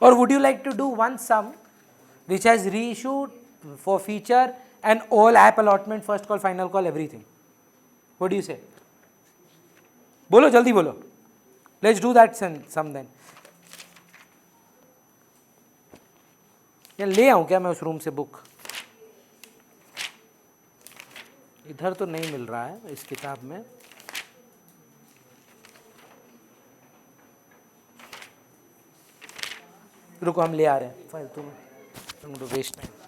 Or would you like to do one sum which has reissued for feature and all app allotment, first call, final call, everything? What do you say? बोलो जल्दी बोलो, let's do that sum then. या ले आऊँ क्या मैं उस room से बुक? इधर तो नहीं मिल रहा है इस किताब में। रुको, हम ले आ रहे हैं फालतू में, तुम तो वेस्ट टाइम।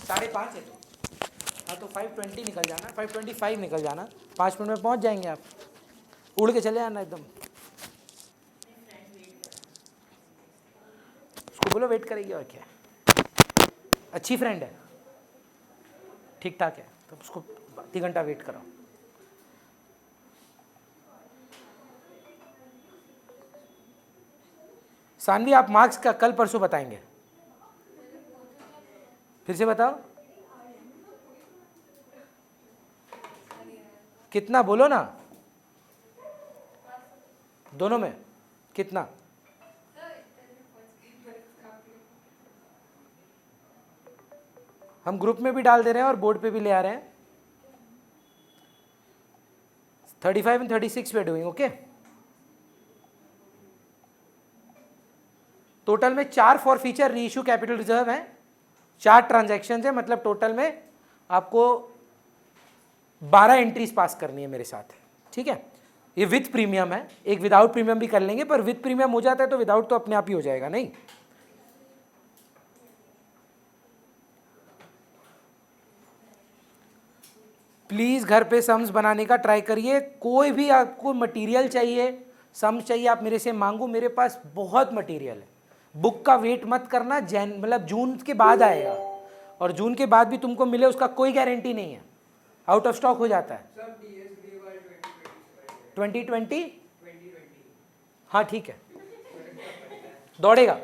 साढ़े 5 है तो, हाँ तो 5:20 निकल जाना, 5:25 निकल जाना, 5 मिनट में पहुंच जाएंगे आप। उड़ के चले आना एकदम, उसको बोलो वेट करेगी और क्या, अच्छी फ्रेंड है, ठीक ठाक है, तो उसको आधी घंटा वेट कराओ। सानवी, आप मार्क्स का कल परसों बताएंगे, फिर से बताओ कितना, बोलो ना, दोनों में कितना? हम ग्रुप में भी डाल दे रहे हैं और बोर्ड पे भी ले आ रहे हैं। 35 and 36 पे डूइंग, ओके। टोटल में 4 for feature reissue capital reserve हैं, 4 ट्रांजैक्शन है, मतलब टोटल में आपको 12 एंट्रीज पास करनी है मेरे साथ, ठीक है। ये विथ प्रीमियम है, एक विदाउट प्रीमियम भी कर लेंगे, पर विथ प्रीमियम हो जाता है तो विदाउट तो अपने आप ही हो जाएगा नहीं। प्लीज़ घर पे सम्स बनाने का ट्राई करिए। कोई भी आपको मटेरियल चाहिए, सम्स चाहिए, आप मेरे से मांगो, मेरे पास बहुत मटेरियल है। बुक का वेट मत करना, मतलब जून के बाद आएगा, और जून के बाद भी तुमको मिले उसका कोई गारंटी नहीं है, आउट ऑफ स्टॉक हो जाता है। 2020 हाँ ठीक है, दौड़ेगा।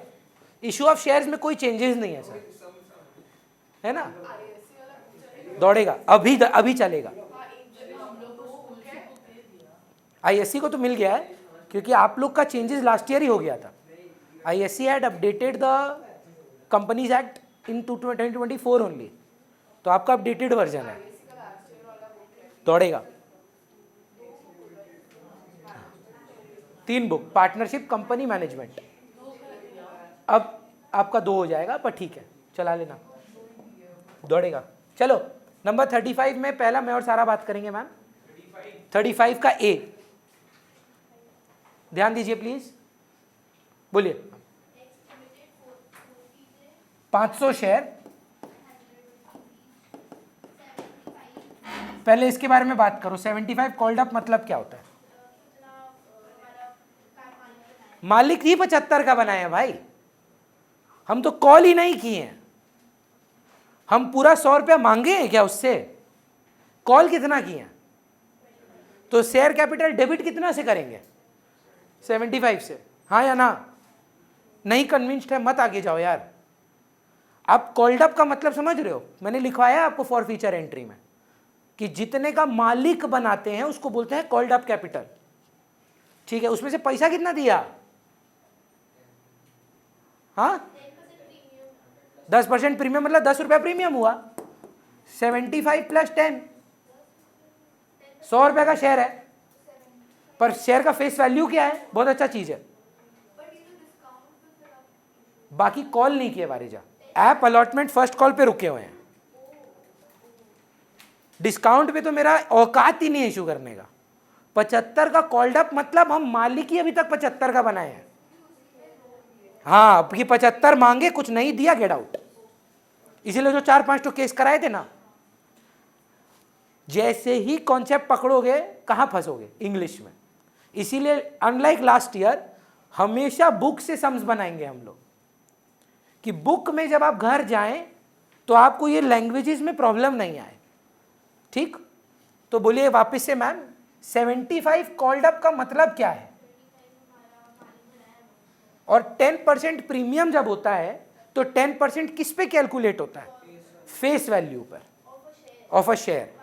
इशू ऑफ शेयर्स में कोई चेंजेस नहीं है सर, है ना, दौड़ेगा, अभी चलेगा। आईएससी को तो मिल गया है, क्योंकि आप लोग का चेंजेस लास्ट ईयर ही हो गया था। ISC had updated the companies act in 2024 only, तो आपका अपडेटेड वर्जन है, दौड़ेगा। 3 बुक, पार्टनरशिप, कंपनी, मैनेजमेंट। अब आपका 2 हो जाएगा, पर ठीक है, चला लेना, दौड़ेगा। चलो नंबर 35 में पहला मैं और सारा बात करेंगे मैम। 35 का ए, ध्यान दीजिए प्लीज, बोलिए। 500 शेयर, पहले इसके बारे में बात करो। 75 कॉल्ड अप मतलब क्या होता है? मालिक ही 75 का बनाए हैं भाई, हम तो कॉल ही नहीं किए हैं। हम पूरा 100 रुपया मांगे हैं क्या उससे? कॉल कितना किए हैं? तो शेयर कैपिटल डेबिट कितना से करेंगे? 75 से, हाँ या ना? नहीं कन्विंस्ड है मत आगे जाओ यार। आप कॉल्ड अप का मतलब समझ रहे हो? मैंने लिखवाया आपको फॉर फ्यूचर एंट्री में कि जितने का मालिक बनाते हैं उसको बोलते हैं कॉल्ड अप कैपिटल। ठीक है, उसमें से पैसा कितना दिया? हाँ 10% प्रीमियम, मतलब 10 रुपया प्रीमियम हुआ। 75 प्लस 10, 100 रुपये का शेयर है, पर शेयर का फेस वैल्यू क्या है? बहुत अच्छा चीज है। बाकी कॉल नहीं किए Varija, app allotment first call पे रुके हुए हैं। डिस्काउंट पे तो मेरा औकात ही नहीं इशू करने का। 75 का कॉल्ड अप मतलब हम मालिक ही अभी तक 75 का बनाए हैं। हाँ, आपकी 75 मांगे, कुछ नहीं दिया, गेट आउट। इसीलिए जो 4-5 तो केस कराए थे ना, जैसे ही कॉन्सेप्ट पकड़ोगे कहां फंसोगे? इंग्लिश में। इसीलिए अनलाइक लास्ट ईयर हमेशा बुक से सम्स बनाएंगे हम लोग, कि बुक में जब आप घर जाएं तो आपको ये लैंग्वेजेस में प्रॉब्लम नहीं आए। ठीक, तो बोलिए वापस से मैम, 75 कॉल्ड अप का मतलब क्या है? और 10% प्रीमियम जब होता है तो 10% किस पे कैलकुलेट होता है? फेस वैल्यू पर ऑफ अ शेयर।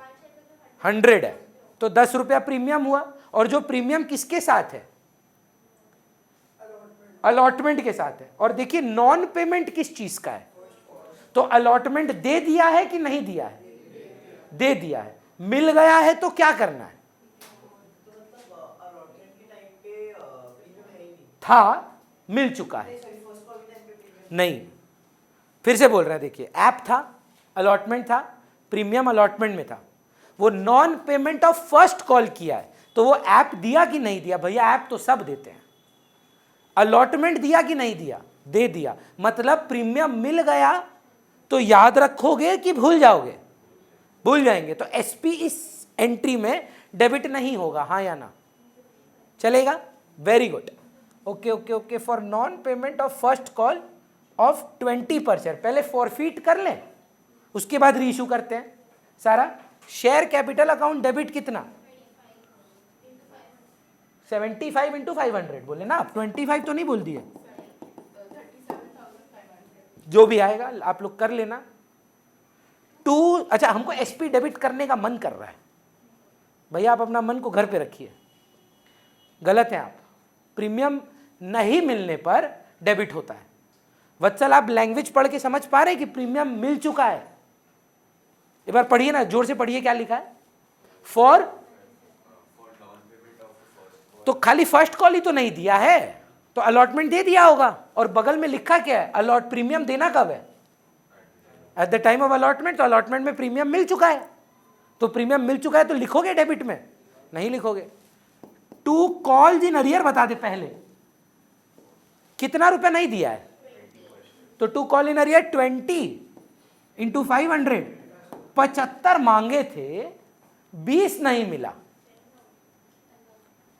100 है तो 10 रुपया प्रीमियम हुआ, और जो प्रीमियम किसके साथ है? अलॉटमेंट के साथ है। और देखिए नॉन पेमेंट किस चीज का है? तो अलॉटमेंट दे दिया है कि नहीं दिया है? दे दिया है। मिल गया है तो क्या करना है? था, मिल चुका है। नहीं, फिर से बोल रहे हैं, देखिए ऐप था, अलॉटमेंट था, प्रीमियम अलॉटमेंट में था, वो non payment of first call किया है, तो वो ऐप दिया कि नहीं दिया? भैया ऐप तो सब देते हैं। अलॉटमेंट दिया कि नहीं दिया? दे दिया। मतलब प्रीमियम मिल गया तो याद रखोगे कि भूल जाओगे? भूल जाएंगे। तो एसपी इस एंट्री में डेबिट नहीं होगा, हाँ या ना? चलेगा? Very good. Okay okay okay. For non payment of first call of 20%, पहले फॉरफीट कर लें, उसके बाद रीइशू करते हैं सारा। शेयर कैपिटल अकाउंट डेबिट कितना? 75 इंटू 500 बोले ना आप, 25 तो नहीं बोल दिए। जो भी आएगा आप लोग कर लेना। अच्छा, हमको एसपी डेबिट करने का मन कर रहा है, भैया आप अपना मन को घर पे रखिए, गलत है आप। प्रीमियम नहीं मिलने पर डेबिट होता है। वत्सल आप लैंग्वेज पढ़ के समझ पा रहे हैं कि प्रीमियम मिल चुका है? एक बार पढ़िए ना, जोर से पढ़िए, क्या लिखा है? फॉर, तो खाली फर्स्ट कॉल ही तो नहीं दिया है, तो अलॉटमेंट दे दिया होगा। और बगल में लिखा क्या है? अलॉट प्रीमियम देना कब है? At the time of allotment. तो अलॉटमेंट में प्रीमियम मिल चुका है, तो प्रीमियम मिल चुका है तो लिखोगे डेबिट में? नहीं लिखोगे। टू कॉल्स इन अरियर बता दे पहले, कितना रुपया नहीं दिया है? तो to call in arrear 20 into 500, 75 मांगे थे, 20 नहीं मिला।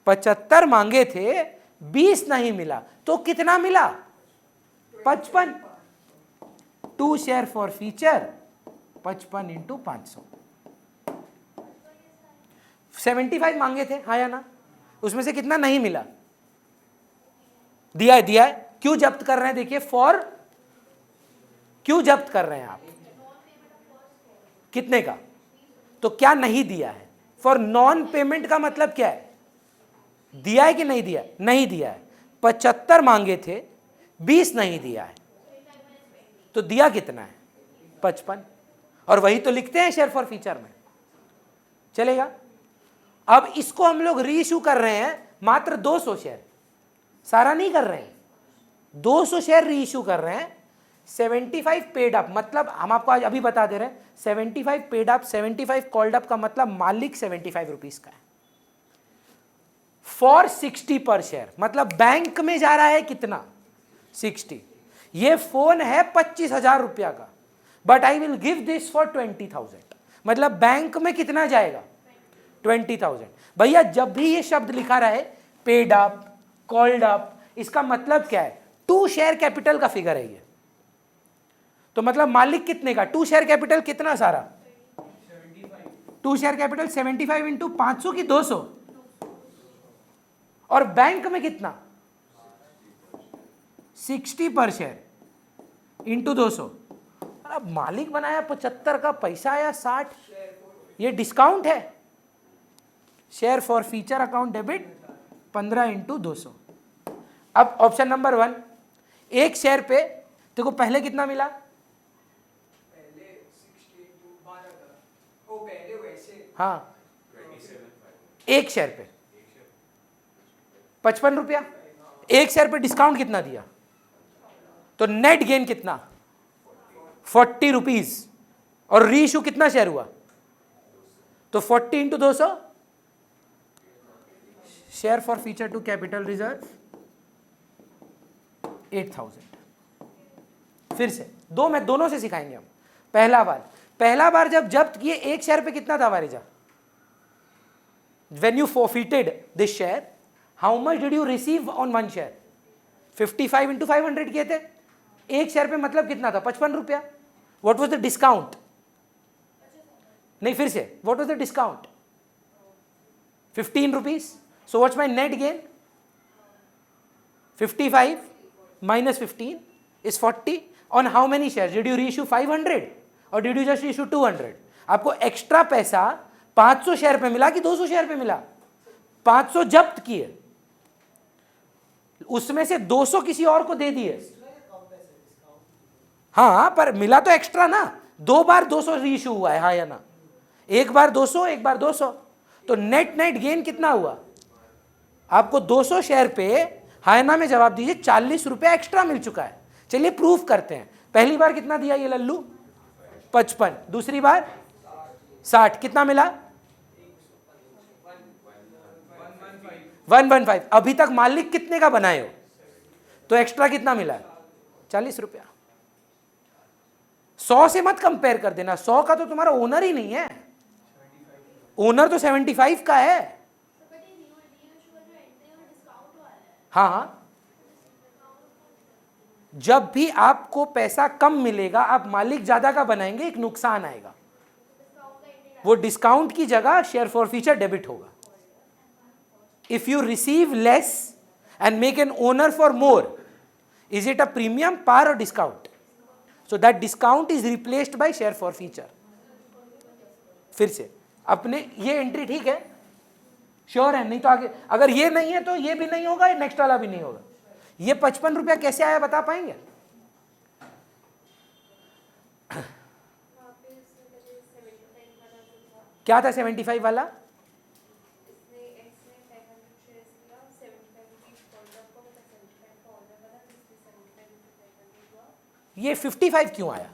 75 मांगे थे, 20 नहीं मिला, तो कितना मिला? 55। To share forfeiture 55 into 500। 75 मांगे थे, हाँ या ना? उसमें से कितना नहीं मिला? दिया है, दिया है। क्यों जब्त कर रहे हैं? देखिए, फॉर क्यों जब्त कर रहे हैं आप? कितने का? तो क्या नहीं दिया है? फॉर नॉन पेमेंट का मतलब क्या है? दिया है कि नहीं दिया? नहीं दिया है। 75 मांगे थे, 20 नहीं दिया है, तो दिया कितना है? 55। और वही तो लिखते हैं शेयर फॉर फीचर में, चलेगा? अब इसको हम लोग री इशू कर रहे हैं मात्र 200 शेयर, सारा नहीं कर रहे हैं, 200 शेयर री इशू कर रहे हैं। 75 पेड अप, मतलब हम आपको आज अभी बता दे रहे हैं, 75 पेड अप, 75 कॉल्ड अप का मतलब मालिक 75 रुपीज का है। फॉर 60 पर शेयर, मतलब बैंक में जा रहा है कितना? 60। ये फोन है 25,000 रुपया का, but I will give this for 20,000, मतलब बैंक में कितना जाएगा? 20,000। भैया जब भी ये शब्द लिखा रहे पेड अप, कॉल्ड अप, इसका मतलब क्या है? टू शेयर कैपिटल का फिगर है ये, तो मतलब मालिक कितने का? टू शेयर कैपिटल कितना सारा? 2 शेयर कैपिटल 75 इंटू 500 की 200, और बैंक में कितना? 60 पर शेयर इंटू 200। अब मालिक बनाया 75 का, पैसा आया 60, ये डिस्काउंट है। Share for feature account debit 15 into 200। अब ऑप्शन नंबर 1, एक शेयर पे देखो पहले कितना मिला? हाँ, एक शेयर पे 55 रुपया, एक शेयर पे डिस्काउंट कितना दिया? तो नेट गेन कितना? 40 रुपीज। और री इशू कितना शेयर हुआ? तो 40 into 200, share forfeiture to capital reserve 8000। फिर से दो में दोनों से सिखाएंगे हम। पहला बार जब जब्त किए, एक शेयर पे कितना था Varija? When you forfeited this share, how much did you receive on one share? 55 into 500 किए थे। एक शेयर पे मतलब कितना था? 55 रुपया। What was the discount? नहीं, फिर से, what was the discount? 15 rupees. So what's my net gain? 55 minus 15 is 40. On how many shares? Did you reissue 500 or did you just issue 200? आपको एक्स्ट्रा पैसा 500 शेयर पे मिला कि 200 शेयर पे मिला? 500 जब्त किए, उसमें से 200 किसी और को दे दिए। हाँ, पर मिला तो एक्स्ट्रा ना, 2 बार 200 रीइश्यू हुआ है, हाँ या ना? एक बार 200, एक बार 200, तो नेट गेन कितना हुआ? आपको 200 शेयर पे, हाँ या ना में जवाब दीजिए, 40 रुपया एक्स्ट्रा मिल चुका है। चलिए प्रूफ करते हैं। पहली बार कितना दिया ये लल्लू? 55। दूसरी बार 60, कितना मिला? 115। अभी तक मालिक कितने का बनाए हो? तो एक्स्ट्रा कितना मिला? 40 रुपया। 100 से मत कंपेयर कर देना, 100 का तो तुम्हारा ओनर ही नहीं है, ओनर तो 75 का है। हाँ हाँ, जब भी आपको पैसा कम मिलेगा, आप मालिक ज्यादा का बनाएंगे, एक नुकसान आएगा। वो डिस्काउंट की जगह शेयर फॉर फीचर डेबिट होगा। If you receive less and make an owner for more, is it a premium, par or discount? So that discount is replaced by share forfeiture. फिर से अपने ये entry ठीक है, sure है? नहीं तो आगे अगर ये नहीं है तो ये भी नहीं होगा, नेक्स्ट वाला भी नहीं होगा। ये 55 रुपया कैसे आया बता पाएंगे? क्या था 75 वाला? ये 55 क्यों आया?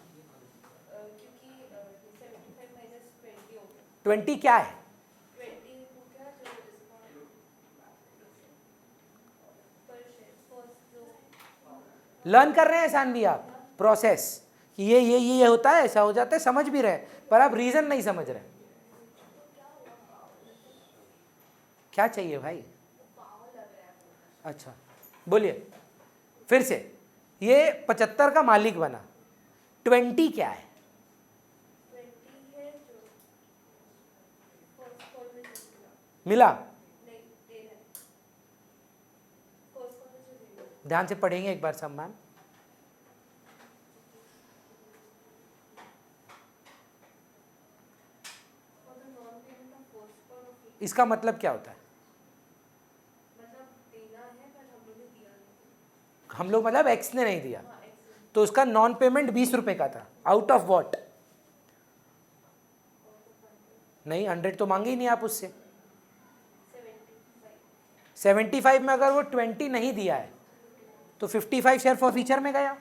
20 क्या है? लर्न कर रहे हैं सानवी आप प्रोसेस कि ये होता है, ऐसा हो जाता है, समझ भी रहे पर आप रीजन नहीं समझ रहे। क्या चाहिए भाई? अच्छा बोलिए फिर से। ये 75 का मालिक बना, 20 क्या है? मिला? ध्यान से पढ़ेंगे एक बार सब मैम। इसका मतलब क्या होता है? हम लोग मतलब एक्स ने नहीं दिया, तो उसका नॉन पेमेंट 20 रुपए का था। Out of what? नहीं 100 तो मांगे ही नहीं आप उससे। 75 में अगर वो 20 नहीं दिया है तो 55 शेयर फॉर फ्यूचर में गया।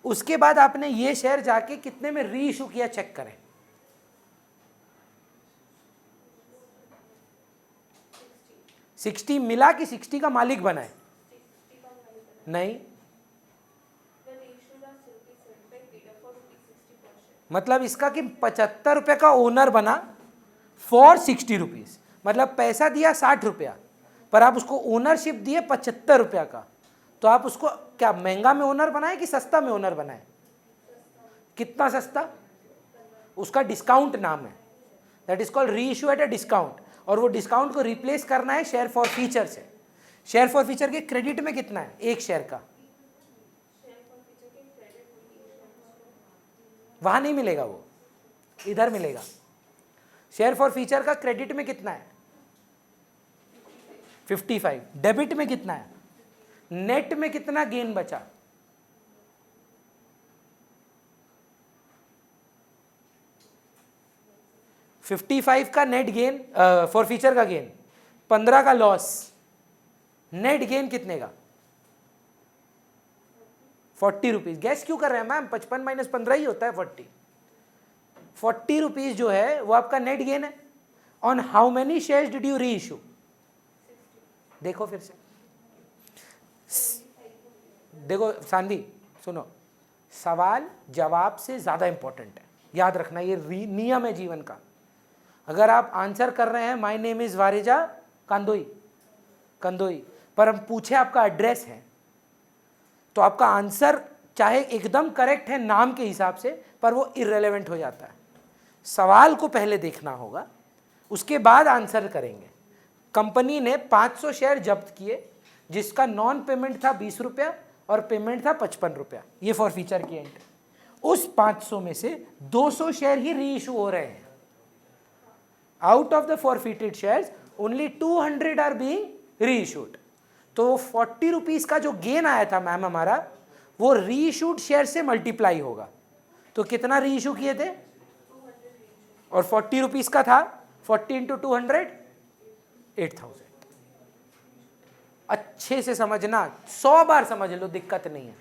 उसके बाद आपने ये शेयर जाके कितने में री इशू किया चेक करें। 60 मिला कि 60 का मालिक बना है? नहीं, मतलब इसका कि 75 रुपए का ओनर बना फॉर 60 रुपीज, मतलब पैसा दिया 60 रुपया पर आप उसको ओनरशिप दिए 75 रुपया का। तो आप उसको क्या महंगा में ओनर बनाए कि सस्ता में ओनर बनाए? कितना सस्ता? उसका डिस्काउंट नाम है, दैट इज कॉल्ड री इशू एट अ डिस्काउंट। और वो डिस्काउंट को रिप्लेस करना है शेयर फॉर फ्यूचर से। शेयर फॉर फ्यूचर के क्रेडिट में कितना है एक शेयर का? वहां नहीं मिलेगा, वो इधर मिलेगा। शेयर फॉर फ्यूचर का क्रेडिट में कितना है? 55। डेबिट में कितना है? नेट में कितना गेन बचा? $55 का नेट गेन, फॉर फ्यूचर का गेन 15 का लॉस, नेट गेन कितने का? 40 रुपीज। गैस क्यों कर रहे हैं मैम? 55 माइनस 15 ही होता है 40 रुपीज जो है वो आपका नेट गेन है। On how many shares did you री इशू? देखो फिर से, देखो सानवी सुनो, सवाल जवाब से ज्यादा इंपॉर्टेंट है, याद रखना, ये नियम है जीवन का। अगर आप आंसर कर रहे हैं माय नेम इज वारेजा कंदोई पर हम पूछे आपका एड्रेस है, तो आपका आंसर चाहे एकदम करेक्ट है नाम के हिसाब से पर वो इररेलेवेंट हो जाता है। सवाल को पहले देखना होगा, उसके बाद आंसर करेंगे। कंपनी ने 500 शेयर जब्त किए जिसका नॉन पेमेंट था 20 रुपया और पेमेंट था 55 रुपया, ये फॉर फ्यूचर की एंट्री। उस 500 में से 200 शेयर ही री इशू हो रहे हैं। Out of the forfeited shares only 200 are being reissued. तो 40 रुपीज का जो गेन आया था मैम हमारा, वो री इशूड शेयर से मल्टीप्लाई होगा। तो कितना री इशू किए थे? और 40 रुपीज का था, 40 इंटू 200 8000। अच्छे से समझना, 100 बार समझ लो, दिक्कत नहीं है,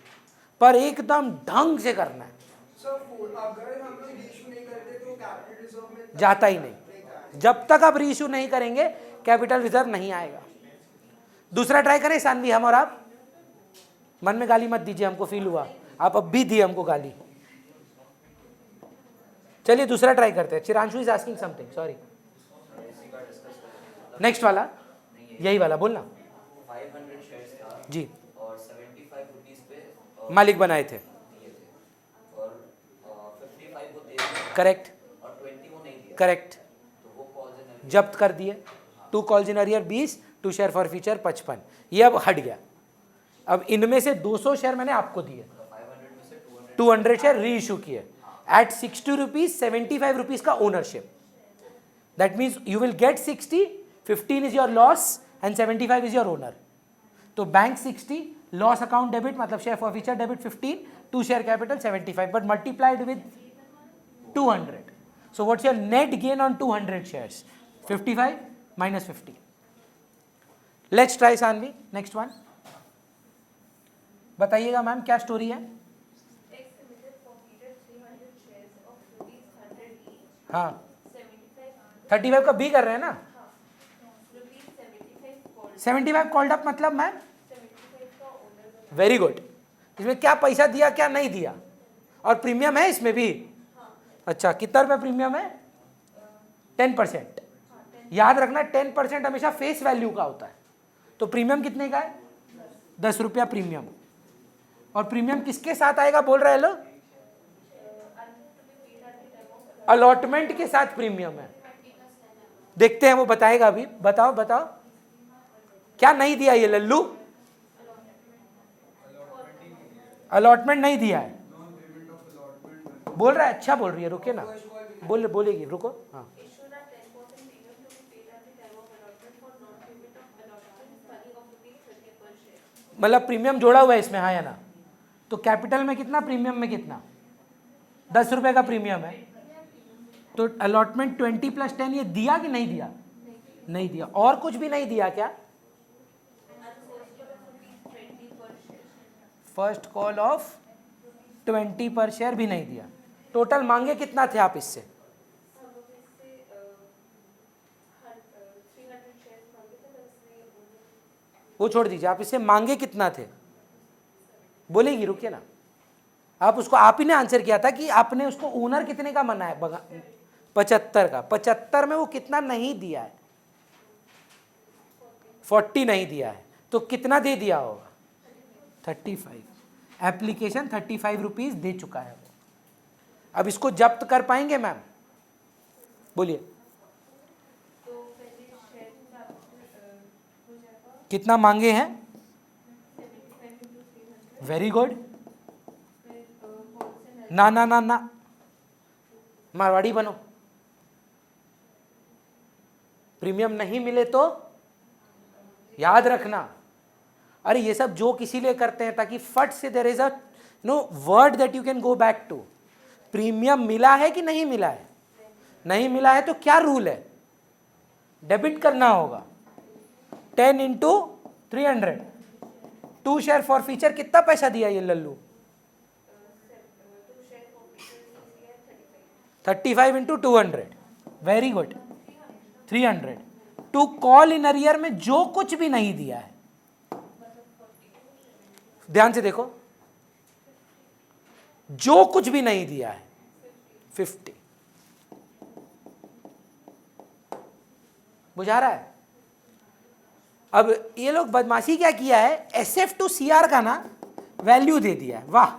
पर एकदम ढंग से करना है। अगर हम लोग रीइशू नहीं करते तो कैपिटल रिजर्व में जाता ही नहीं। जब तक आप रीइशू नहीं करेंगे कैपिटल रिजर्व नहीं आएगा। दूसरा ट्राई करें सानवी, हम और आप। मन में गाली मत दीजिए, हमको फील हुआ आप अब भी दिए हमको गाली। चलिए दूसरा ट्राई करते हैं। Chiranshu is asking something, sorry. Next वाला, यही वाला बोलना। 500 शेयर्स था जी, और 75 रुपीस पे मालिक बनाए थे। दिए थे और 55 को दे दिया करेक्ट और 20 को नहीं दिया, करेक्ट, तो वो कॉल्स इन जब्त कर दिए। 2 calls in arrear 20, 2 share for future 55, ये अब हट गया। अब इनमें से 200 शेयर मैंने आपको दिए, 500 में से 200 शेयर री इशू किए एट 60 रुपीज, 75 रुपीज का ownership. That means you will get 60, 15 is your loss and 75 is your owner. तो बैंक 60, लॉस अकाउंट डेबिट मतलब share for future debit 15, 2 share capital 75, but multiplied with 200. So what's your net gain on 200 shares? 55 minus 50. Let's try Sanvi. Next one. बताइएगा ma'am क्या story है? हाँ 35 का B कर रहे हैं ना? 75 कॉल्ड अप मतलब मैम वेरी गुड। इसमें क्या पैसा दिया क्या नहीं दिया, और प्रीमियम है इसमें भी। अच्छा, कितना रुपये प्रीमियम है? 10%। याद रखना 10% हमेशा फेस वैल्यू का होता है। तो प्रीमियम कितने का है? 10 रुपया प्रीमियम। और प्रीमियम किसके साथ आएगा बोल रहे लोग? अलॉटमेंट के साथ प्रीमियम है। देखते हैं वो बताएगा अभी। बताओ बताओ क्या नहीं दिया ये लल्लू? अलॉटमेंट नहीं दिया है बोल रहा है। अच्छा बोल रही है, रुके ना, बोलेगी, रुको। हाँ, मतलब प्रीमियम जोड़ा हुआ है इसमें, हाँ या ना? तो कैपिटल में कितना, प्रीमियम में कितना? 10 रुपए का प्रीमियम है। तो अलॉटमेंट 20 + 10 ये दिया कि नहीं दिया? नहीं दिया। और कुछ भी नहीं दिया क्या? फर्स्ट कॉल ऑफ 20 पर शेयर भी नहीं दिया। टोटल मांगे कितना थे आप इससे? वो छोड़ दीजिए, आप इससे मांगे कितना थे? बोलेगी, रुकिए ना। आप उसको, आप ही ने आंसर किया था कि आपने उसको ओनर कितने का मना है? 75 का। 75 में वो कितना नहीं दिया है? 40 नहीं दिया है। तो कितना दे दिया होगा? 35। एप्लीकेशन 35 रुपीज दे चुका है वो। अब इसको जब्त कर पाएंगे मैम? बोलिए। कितना मांगे हैं? Very good. ना ना ना ना, मारवाड़ी बनो। प्रीमियम नहीं मिले तो याद रखना। अरे ये सब जोक इसीलिए करते हैं ताकि फट से there is a no word that you can go back to. Premium मिला है कि नहीं मिला है? नहीं मिला है तो क्या रूल है? डेबिट करना होगा। 10 × 300। 2 शेयर फॉर फीचर कितना पैसा दिया ये लल्लू? 35 × 200। Very good, 300। To call in arrear में जो कुछ भी नहीं दिया है, ध्यान से देखो, जो कुछ भी नहीं दिया है 50। बुझा रहा है? अब ये लोग बदमाशी क्या किया है, SF to CR का ना वैल्यू दे दिया है। वाह,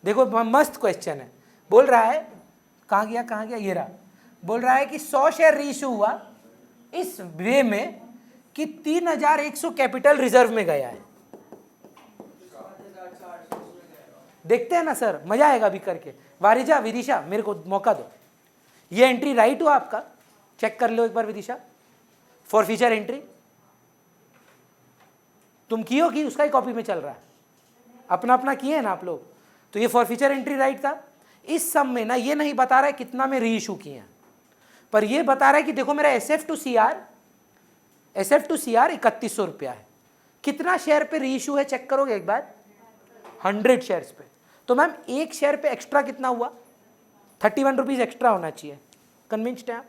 देखो मस्त क्वेश्चन है। बोल रहा है, कहाँ गया ये रहा। बोल रहा है कि 100 शेयर रीइश्यू हुआ इस वे में कि 3100 कैपिटल रिजर्व में गया है। देखते हैं ना सर, मजा आएगा अभी करके। वारिजा, विदिशा, मेरे को मौका दो। ये एंट्री राइट हुआ आपका? चेक कर लो एक बार विदिशा, फॉर फ्यूचर एंट्री। तुम किए हो कि उसका ही कॉपी में चल रहा है? अपना अपना किए हैं ना आप लोग? तो ये फॉर फ्यूचर एंट्री राइट था। इस सम में ना ये नहीं बता रहा है कितना में री इशू किए हैं, पर ये बता रहा है कि देखो मेरा SF to CR 3100 रुपया है। कितना शेयर पे री इशू है चेक करोगे एक बार? 100 शेयर्स पे। तो मैम एक शेयर पे एक्स्ट्रा कितना हुआ? 31 रुपीज एक्स्ट्रा होना चाहिए। कन्विंस्ड है आप?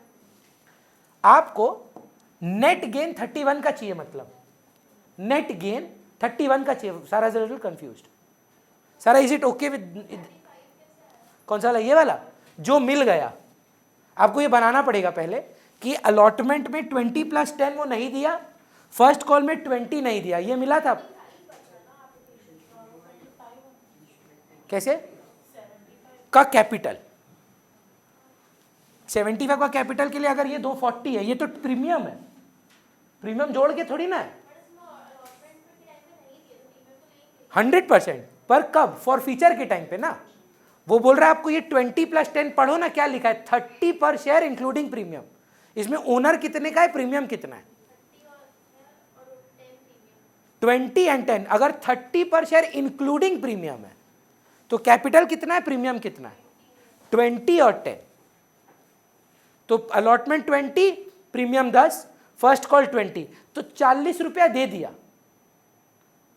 आपको नेट गेन 31 का चाहिए, मतलब नेट गेन 31 का चाहिए। सारा लिटिल कंफ्यूज्ड। सारा इज इट ओके विद कौन सा वाला? ये वाला जो मिल गया। आपको ये बनाना पड़ेगा पहले कि अलॉटमेंट में 20 + 10 वो नहीं दिया, फर्स्ट कॉल में 20 नहीं दिया, ये मिला था। कैसे का कैपिटल? 75 का कैपिटल के लिए अगर ये 240 है, ये तो प्रीमियम है, प्रीमियम जोड़ के थोड़ी ना है। 100%। पर कब? फॉर फीचर के टाइम पे ना। वो बोल रहा है आपको ये 20 + 10 पढ़ो ना, क्या लिखा है? 30 पर शेयर इंक्लूडिंग प्रीमियम। इसमें ओनर कितने का है, प्रीमियम कितना है? 20 और 10। अगर 30 पर शेयर इंक्लूडिंग प्रीमियम है तो कैपिटल कितना है, प्रीमियम कितना है? 20 और 10। तो अलॉटमेंट 20, प्रीमियम 10, फर्स्ट कॉल 20, तो 40 रुपया दे दिया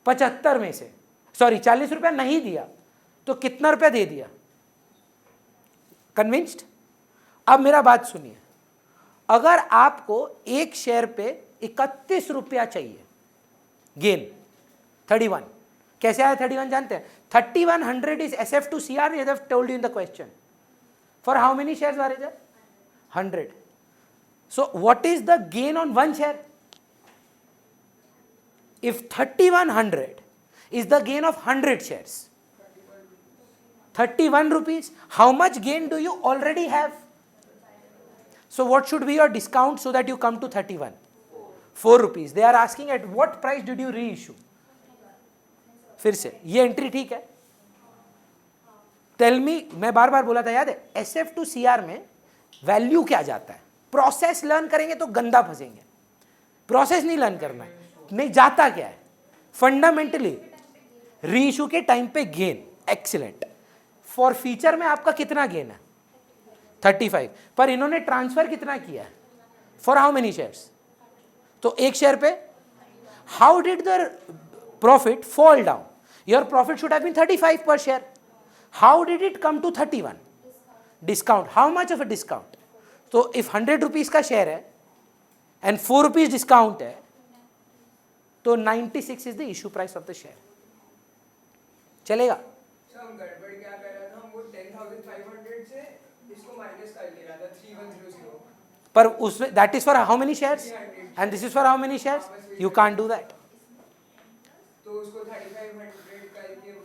75 में से। सॉरी, 40 रुपया नहीं दिया तो कितना रुपया दे दिया? कन्विंस्ड? अब मेरा बात सुनिए, अगर आपको एक शेयर पे 31 रुपया चाहिए गेन 31, कैसे आया 31 जानते हैं? 3100 is SF to CR, as I've told you in the question. For how many shares were there? 100. So what is the gain on one share? If 3100 is the gain of 100 shares, 31 rupees, how much gain do you already have? So what should be your discount so that you come to 31? 4 rupees. They are asking at what price did you reissue? फिर से ये entry ठीक है? Tell me, मैं बार बार बोला था याद है, SF to CR में वैल्यू क्या जाता है? प्रोसेस लर्न करेंगे तो गंदा फंसेंगे, प्रोसेस नहीं लर्न करना है, नहीं जाता क्या है फंडामेंटली रीइश्यू के टाइम पे गेन। एक्सीलेंट। फॉर फीचर में आपका कितना गेन है? 35, पर इन्होंने ट्रांसफर कितना किया है? For how many shares? तो एक शेयर पे how did the profit fall down? Your profit should have been 35 per share, how did it come to 31? Discount, how much of a discount? तो इफ 100 रुपीज का share है and 4 rupees discount है तो 96 is the issue price of the share. चलेगा? Sir हम गड़बड़ क्या कर रहे थे, हम वो 10,500 से इसको माइनस कर ले रहा था 3100, पर उसमें that is for how many shares and this is for how many shares? You can't do that. तो उसको 3500 करके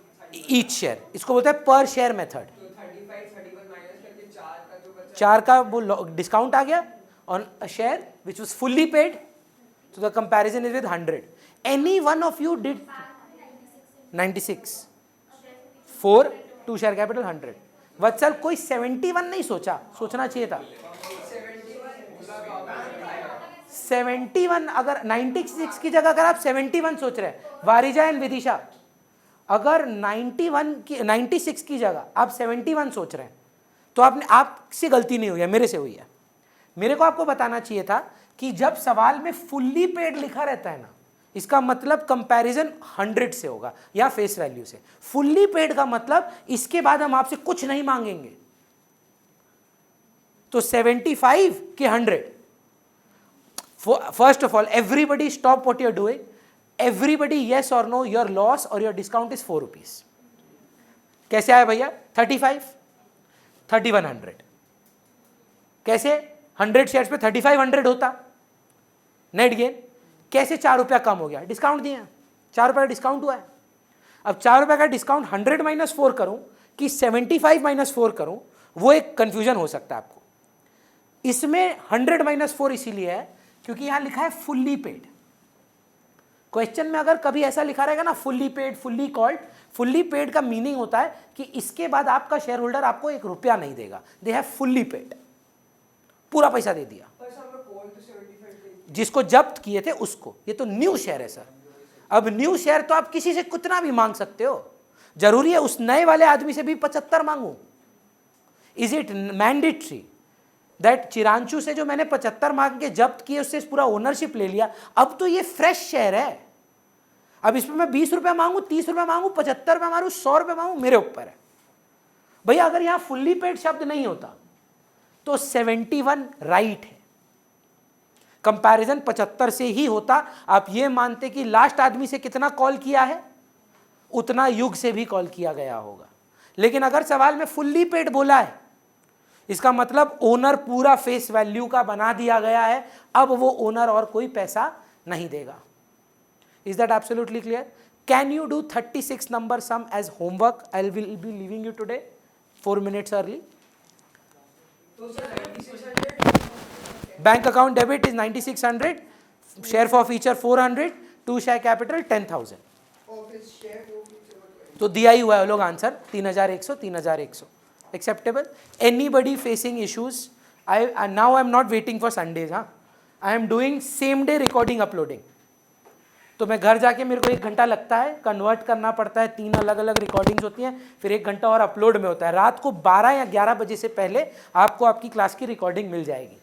ईच शेयर, इसको बोलते हैं पर शेयर मेथड। तो 35 31 माइनस करके 4 का जो बचा 4 का वो डिस्काउंट आ गया on a share which was fully paid, so the comparison is with 100. Any one of you did 96, 4 2 share capital 100. वत्सल कोई 71 नहीं सोचा, सोचना चाहिए था 71। अगर 96 की जगह अगर आप 71 सोच रहे हैं, वारिजा एंड विदिशा, अगर 96 की जगह आप 71 सोच रहे हैं तो आपने, आपसे गलती नहीं हुई है, मेरे से हुई है। मेरे को आपको बताना चाहिए था कि जब सवाल में फुल्ली पेड लिखा रहता है ना, इसका मतलब कंपैरिजन 100 से होगा या फेस वैल्यू से। फुल्ली पेड का मतलब इसके बाद हम आपसे कुछ नहीं मांगेंगे। तो 75 कि 100? First of all everybody stop what you are doing, everybody yes और नो, योर लॉस और योर डिस्काउंट इज 4 रुपीज। कैसे आया भैया? 35 3100 कैसे? 100 शेयर्स पे 3500 होता नेट गेन, कैसे 4 रुपया कम हो गया? डिस्काउंट दिया, 4 रुपये का डिस्काउंट हुआ है। अब 4 रुपये का डिस्काउंट 100 माइनस 4 करूं कि 75 माइनस 4 करूं, वो एक कंफ्यूजन हो सकता है आपको। इसमें 100 माइनस 4 इसीलिए है क्योंकि यहां लिखा है फुल्ली पेड। क्वेश्चन में अगर कभी ऐसा लिखा रहेगा ना fully paid, fully called, fully paid का मीनिंग होता है कि इसके बाद आपका शेयर होल्डर आपको 1 रुपया नहीं देगा। दे हैव फुल्ली पेड, पूरा पैसा दे दिया पर सर हमने कॉल तो 75 जिसको जब्त किए थे उसको। ये तो न्यू शेयर है सर। अब न्यू शेयर तो आप किसी से कितना भी मांग सकते हो, जरूरी है उस नए वाले आदमी से भी 75 मांगू? इज इट मैंडेटरी दैट चिरांशु से जो मैंने 75 मांग के जब्त किए उससे पूरा ओनरशिप ले लिया? अब तो ये फ्रेश शेयर है। अब इसमें मैं 20 रुपया मांगू, 30 रुपया मांगू, 75 रुपया मांगू, 100 रुपया मांगू, मेरे ऊपर है भैया। अगर यहां फुल्ली पेड शब्द नहीं होता तो 71 राइट है, कंपैरिजन 75 से ही होता। आप ये मानते कि लास्ट आदमी से कितना कॉल किया है, उतना युग से भी कॉल किया गया होगा। लेकिन अगर सवाल में फुल्ली पेड बोला है, इसका मतलब ओनर पूरा फेस वैल्यू का बना दिया गया है। अब वो ओनर और कोई पैसा नहीं देगा। Is that absolutely clear? Can you do 36 number sum as homework? I will be leaving you today 4 minutes early. तो sir 9600 bank account debit is 9600, share forfeiture 400, 2 share capital 10,000। ऑफिस शेयर वो भी तो दिया ही हुआ है लोग answer 3100 3100 acceptable. Anybody facing issues? I now I am not waiting for Sundays. हाँ, I am doing same day recording uploading. तो मैं घर जाके मेरे को 1 घंटा लगता है, कन्वर्ट करना पड़ता है, 3 अलग अलग रिकॉर्डिंग्स होती हैं, फिर 1 घंटा और अपलोड में होता है। रात को 12 या 11 बजे से पहले आपको आपकी क्लास की रिकॉर्डिंग मिल जाएगी।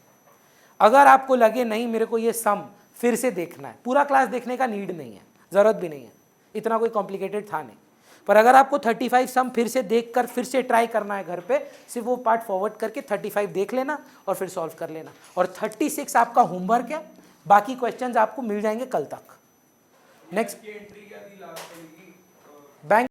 अगर आपको लगे नहीं मेरे को ये सम फिर से देखना है, पूरा क्लास देखने का नीड नहीं है, ज़रूरत भी नहीं है, इतना कोई कॉम्प्लिकेटेड था नहीं। पर अगर आपको 35 सम फिर से देख कर फिर से ट्राई करना है घर पे, सिर्फ वो पार्ट फॉरवर्ड करके 35 देख लेना और फिर सॉल्व कर लेना। और 36 आपका होमवर्क है, बाकी क्वेश्चंस आपको मिल जाएंगे कल तक। नेक्स्ट एंट्री क्या थी लास्ट टाइम की बैंक